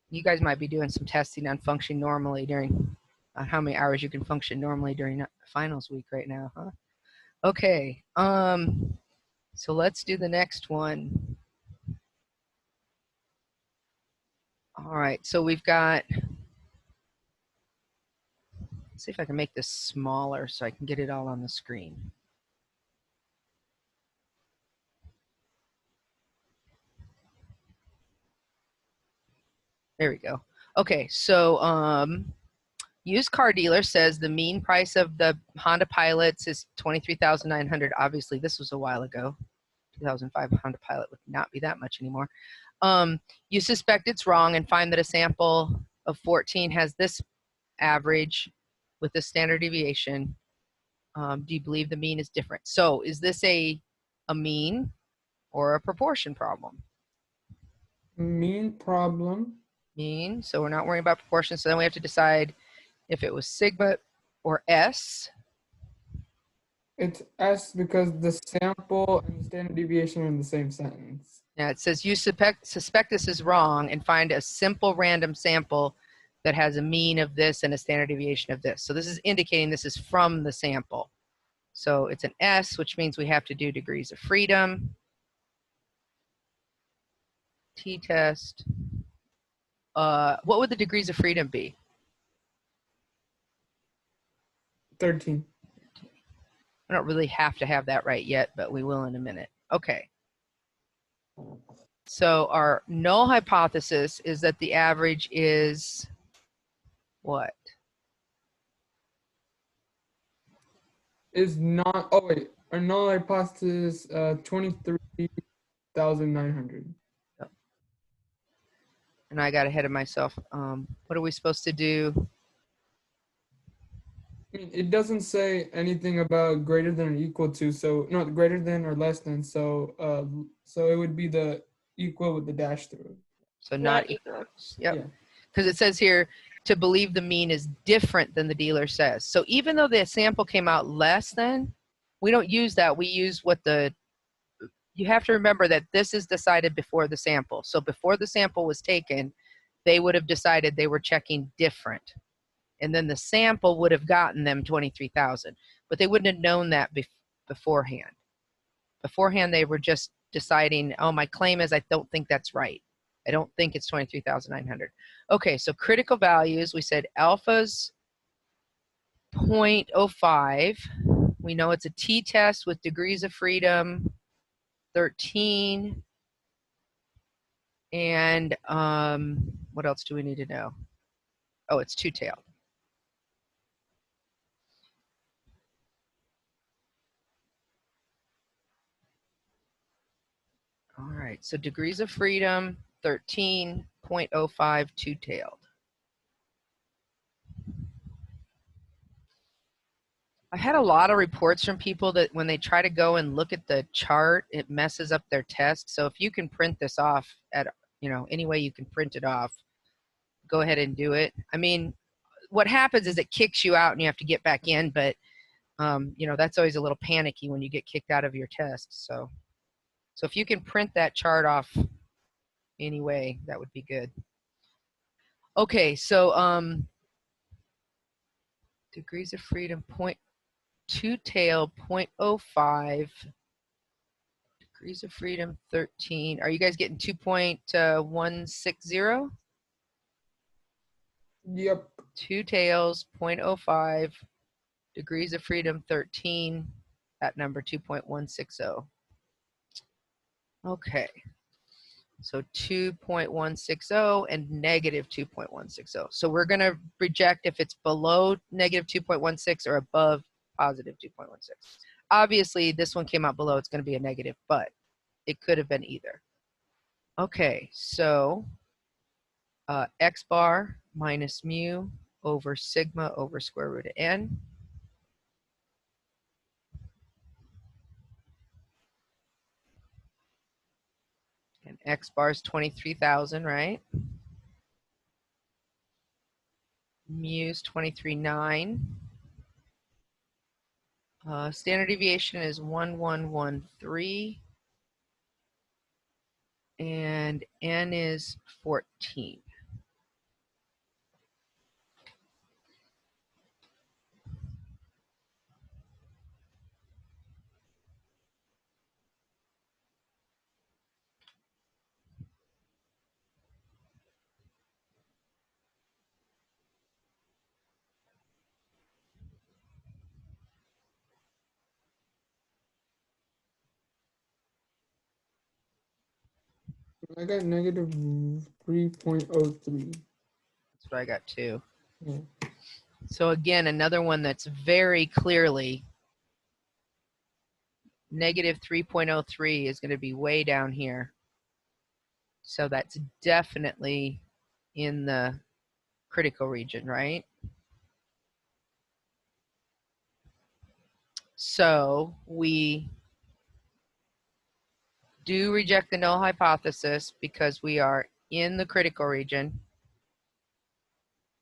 You guys might be doing some testing on functioning normally during, how many hours you can function normally during finals week right now, huh? Okay, so let's do the next one. All right, so we've got, let's see if I can make this smaller so I can get it all on the screen. There we go. Okay, so used car dealer says the mean price of the Honda Pilots is $23,900. Obviously, this was a while ago. 2005 Honda Pilot would not be that much anymore. You suspect it's wrong and find that a sample of 14 has this average with the standard deviation. Do you believe the mean is different? So is this a mean or a proportion problem? Mean problem. Mean, so we're not worrying about proportion. So then we have to decide if it was sigma or S. It's S because the sample and the standard deviation are in the same sentence. Now it says you suspect this is wrong and find a simple random sample that has a mean of this and a standard deviation of this. So this is indicating this is from the sample. So it's an S, which means we have to do degrees of freedom. T-test. What would the degrees of freedom be? 13. I don't really have to have that right yet, but we will in a minute. Okay. So our null hypothesis is that the average is what? Is not, oh wait, our null hypothesis 23,900. And I got ahead of myself. What are we supposed to do? I mean, it doesn't say anything about greater than or equal to, so no, greater than or less than, so so it would be the equal with the dash through. So not equal. Yep. Yeah. Because it says here, to believe the mean is different than the dealer says. So even though the sample came out less than, we don't use that. We use what you have to remember that this is decided before the sample. So before the sample was taken, they would have decided they were checking different. And then the sample would have gotten them 23,000, but they wouldn't have known that beforehand. Beforehand, they were just deciding, oh, my claim is I don't think that's right. I don't think it's 23,900. Okay, so critical values, we said alpha's 0.05. We know it's a t-test with degrees of freedom 13. And what else do we need to know? Oh, it's two-tailed. All right, so degrees of freedom, 13.05 two-tailed. I had a lot of reports from people that when they try to go and look at the chart, it messes up their test. So if you can print this off at, any way you can print it off, go ahead and do it. I mean, what happens is it kicks you out and you have to get back in, but that's always a little panicky when you get kicked out of your test. So if you can print that chart off anyway, that would be good. Okay, so degrees of freedom, two-tailed, 0.05. Degrees of freedom, 13. Are you guys getting 2.160? Yep. Two tails, 0.05. Degrees of freedom, 13. That number, 2.160. Okay. So 2.160 and negative 2.160. So we're going to reject if it's below negative 2.16 or above positive 2.16. Obviously, this one came out below. It's going to be a negative, but it could have been either. Okay, so x bar minus mu over sigma over square root of n. And x bar is 23,000, right? Mu is 23.9. Standard deviation is 1113. And n is 14. I got negative 3.03. That's what I got too. Yeah. So again, another one that's very clearly negative 3.03 is going to be way down here. So that's definitely in the critical region, right? So we do reject the null hypothesis because we are in the critical region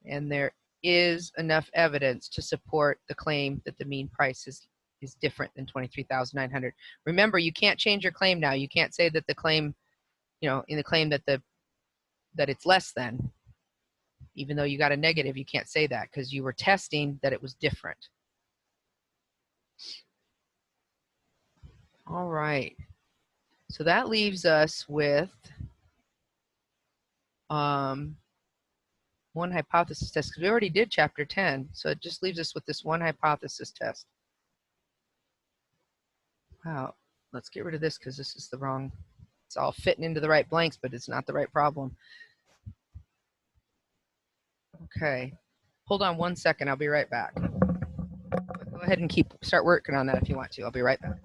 and there is enough evidence to support the claim that the mean price is different than 23,900. Remember, you can't change your claim now. You can't say that the claim, in the claim that it's less than, even though you got a negative, you can't say that because you were testing that it was different. All right. So that leaves us with one hypothesis test because we already did chapter 10. So it just leaves us with this one hypothesis test. Wow. Let's get rid of this because this is the wrong, it's all fitting into the right blanks, but it's not the right problem. Okay. Hold on one second. I'll be right back. Go ahead and start working on that if you want to. I'll be right back.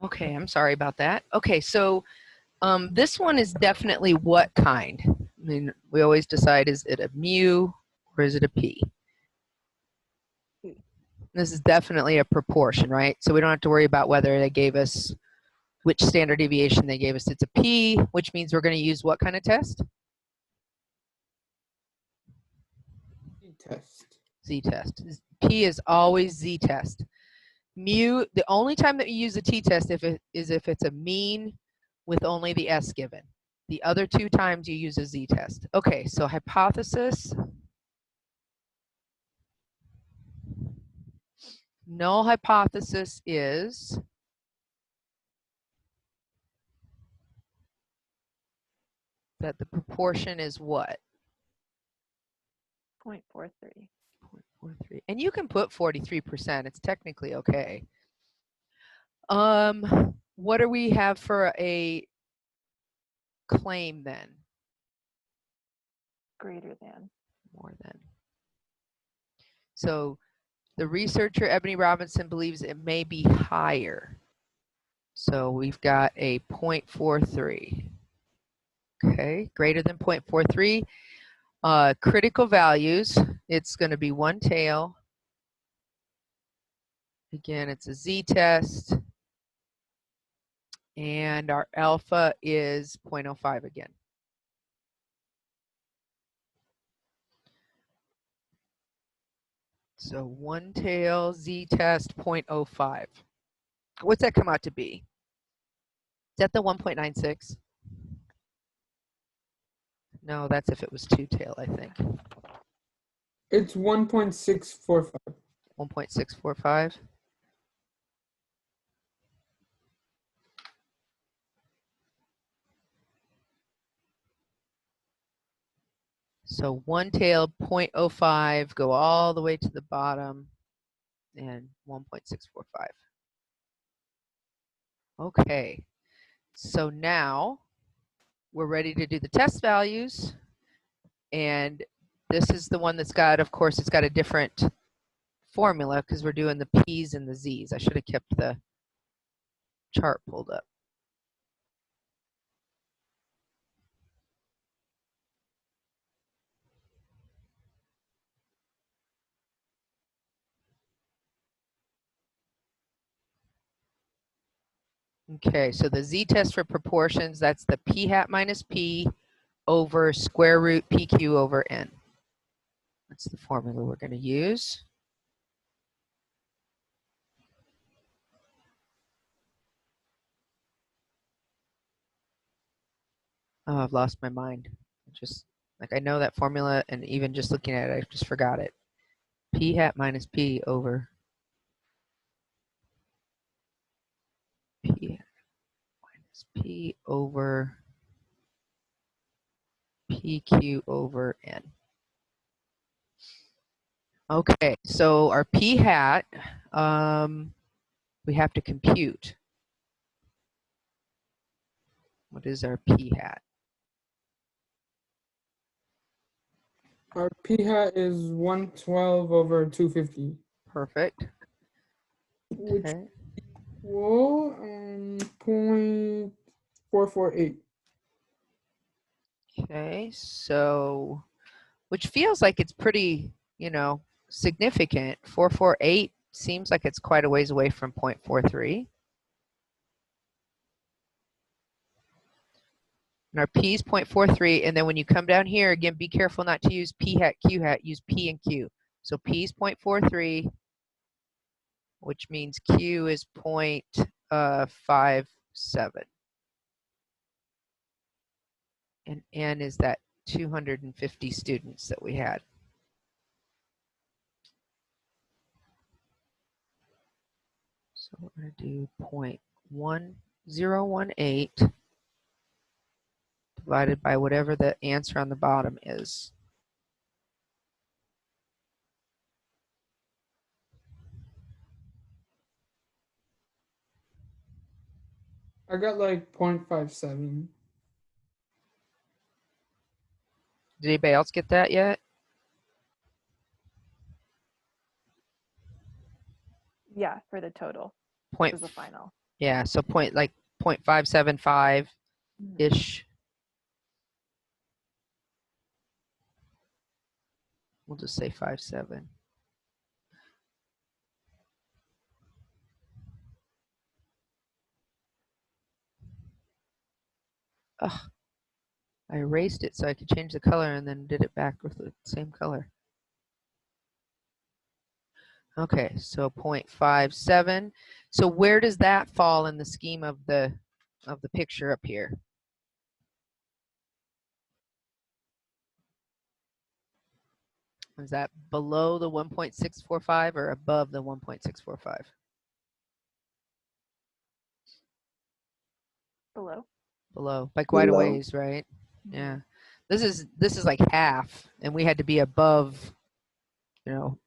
Okay, I'm sorry about that. Okay, so this one is definitely what kind? I mean, we always decide, is it a mu or is it a p? P. This is definitely a proportion, right? So we don't have to worry about whether they gave us which standard deviation they gave us. It's a p, which means we're going to use what kind of test? Test. Z-test. P is always Z-test. Mu, the only time that you use a t-test is if it's a mean with only the S given. The other two times you use a Z-test. Okay, so hypothesis. Null hypothesis is that the proportion is what? 0.43. 0.43. And you can put 43%. It's technically okay. What do we have for a claim then? Greater than. More than. So the researcher Ebony Robinson believes it may be higher. So we've got a 0.43. Okay, greater than 0.43. Critical values, it's going to be one tail. Again, it's a Z-test. And our alpha is 0.05 again. So one tail Z-test 0.05. What's that come out to be? Is that the 1.96? No, that's if it was two tail, I think. It's 1.645. 1.645. So one tail 0.05, go all the way to the bottom, and 1.645. Okay, so now we're ready to do the test values. And this is the one that's got, of course, it's got a different formula because we're doing the P's and the Z's. I should have kept the chart pulled up. Okay, so the Z-test for proportions, that's the P hat minus P over square root PQ over N. That's the formula we're going to use. Oh, I've lost my mind. Just like I know that formula, and even just looking at it, I just forgot it. P hat minus P over P hat minus P over PQ over N. Okay, so our P hat, we have to compute. What is our P hat? Our p hat is 112 over 250. Perfect. Which Okay. equal 0.448. Okay, so which feels like it's pretty, you know, significant. 448 seems like it's quite a ways away from 0.43. And our P is 0.43, and then when you come down here, again, be careful not to use P hat, Q hat, use P and Q. So P is 0.43, which means Q is 0.57. And N is that 250 students that we had. So we're going to do 0.1018 divided by whatever the answer on the bottom is. I got like 0.57. Did anybody else get that yet? Yeah, for the total. Point This is the final. Yeah, so like 0.575 Mhm. ish. We'll just say 5.7. Ugh, I erased it so I could change the color and then did it back with the same color. Okay, so 0.57. So where does that fall in the scheme of the picture up here? Is that below the 1.645 or above the 1.645? Below. Below, by quite a Below. ways, right? Mhm. Yeah. This is like half, and we had to be above,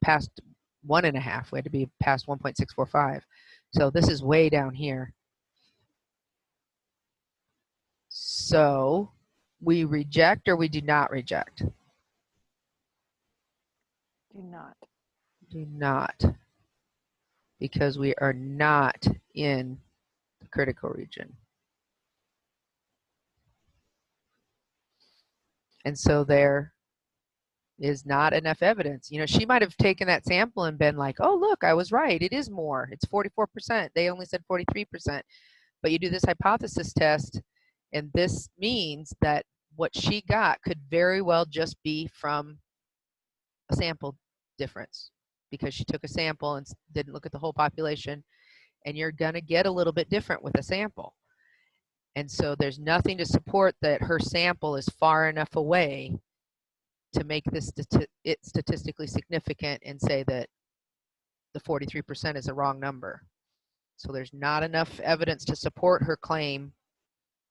past 1.5. We had to be past 1.645. So this is way down here. So we reject or we do not reject? Do not. Do not, because we are not in the critical region. And so there is not enough evidence. She might have taken that sample and been like, oh, look, I was right. It is more. It's 44%. They only said 43%. But you do this hypothesis test, and this means that what she got could very well just be from a sample difference, because she took a sample and didn't look at the whole population, and you're going to get a little bit different with a sample. And so there's nothing to support that her sample is far enough away to make this it statistically significant and say that the 43% is a wrong number. So there's not enough evidence to support her claim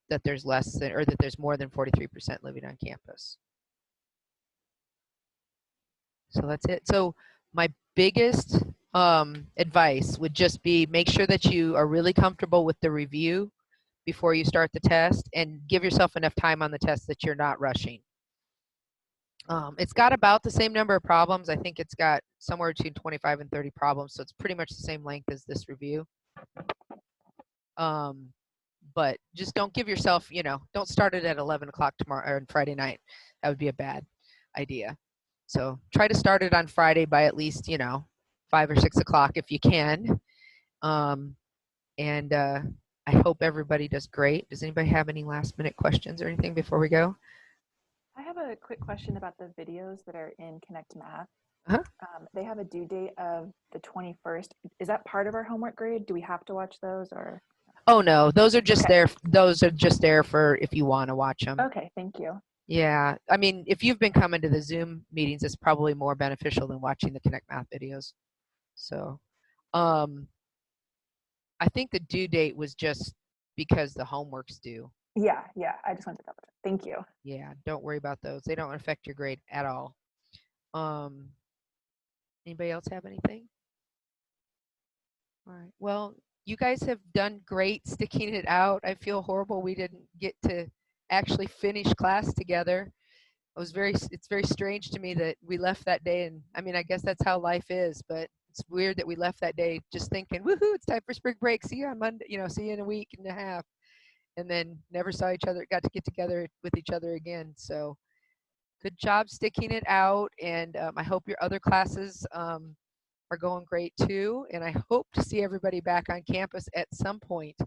that there's less than, or that there's more than 43% living on campus. So that's it. So my biggest advice would just be make sure that you are really comfortable with the review before you start the test, and give yourself enough time on the test that you're not rushing. It's got about the same number of problems. I think it's got somewhere between 25 and 30 problems, so it's pretty much the same length as this review. But just don't give yourself, don't start it at 11 o'clock tomorrow or Friday night. That would be a bad idea. So try to start it on Friday by at least, 5 or 6 o'clock if you can. And I hope everybody does great. Does anybody have any last minute questions or anything before we go? I have a quick question about the videos that are in Connect Math. Uh-huh. They have a due date of the 21st. Is that part of our homework grade? Do we have to watch those, or? Oh no, those are just Okay. there. Those are just there for if you want to watch them. Okay, thank you. Yeah, I mean, if you've been coming to the Zoom meetings, it's probably more beneficial than watching the Connect Math videos. So, I think the due date was just because the homework's due. Yeah, I just wanted to double check. Thank you. Yeah, don't worry about those. They don't affect your grade at all. Anybody else have anything? All right. Well, you guys have done great sticking it out. I feel horrible we didn't get to actually finish class together. It's very strange to me that we left that day, and I mean, I guess that's how life is, but it's weird that we left that day just thinking, woohoo, it's time for spring break. See you on Monday, see you in a week and a half. And then never saw each other, got to get together with each other again. So good job sticking it out. And I hope your other classes are going great too. And I hope to see everybody back on campus at some point.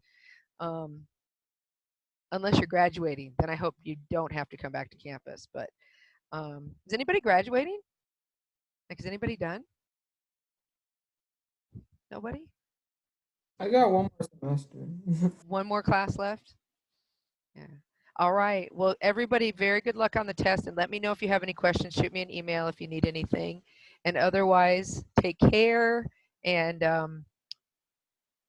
Unless you're graduating, then I hope you don't have to come back to campus. But is anybody graduating? Like, is anybody done? Nobody? I got one more semester. One more class left? Yeah. All right. Well, everybody, very good luck on the test. And let me know if you have any questions. Shoot me an email if you need anything. And otherwise, take care. And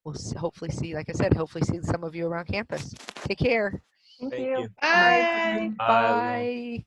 we'll hopefully see, like I said, hopefully see some of you around campus. Take care. Thank Thank you. you. Bye. Bye.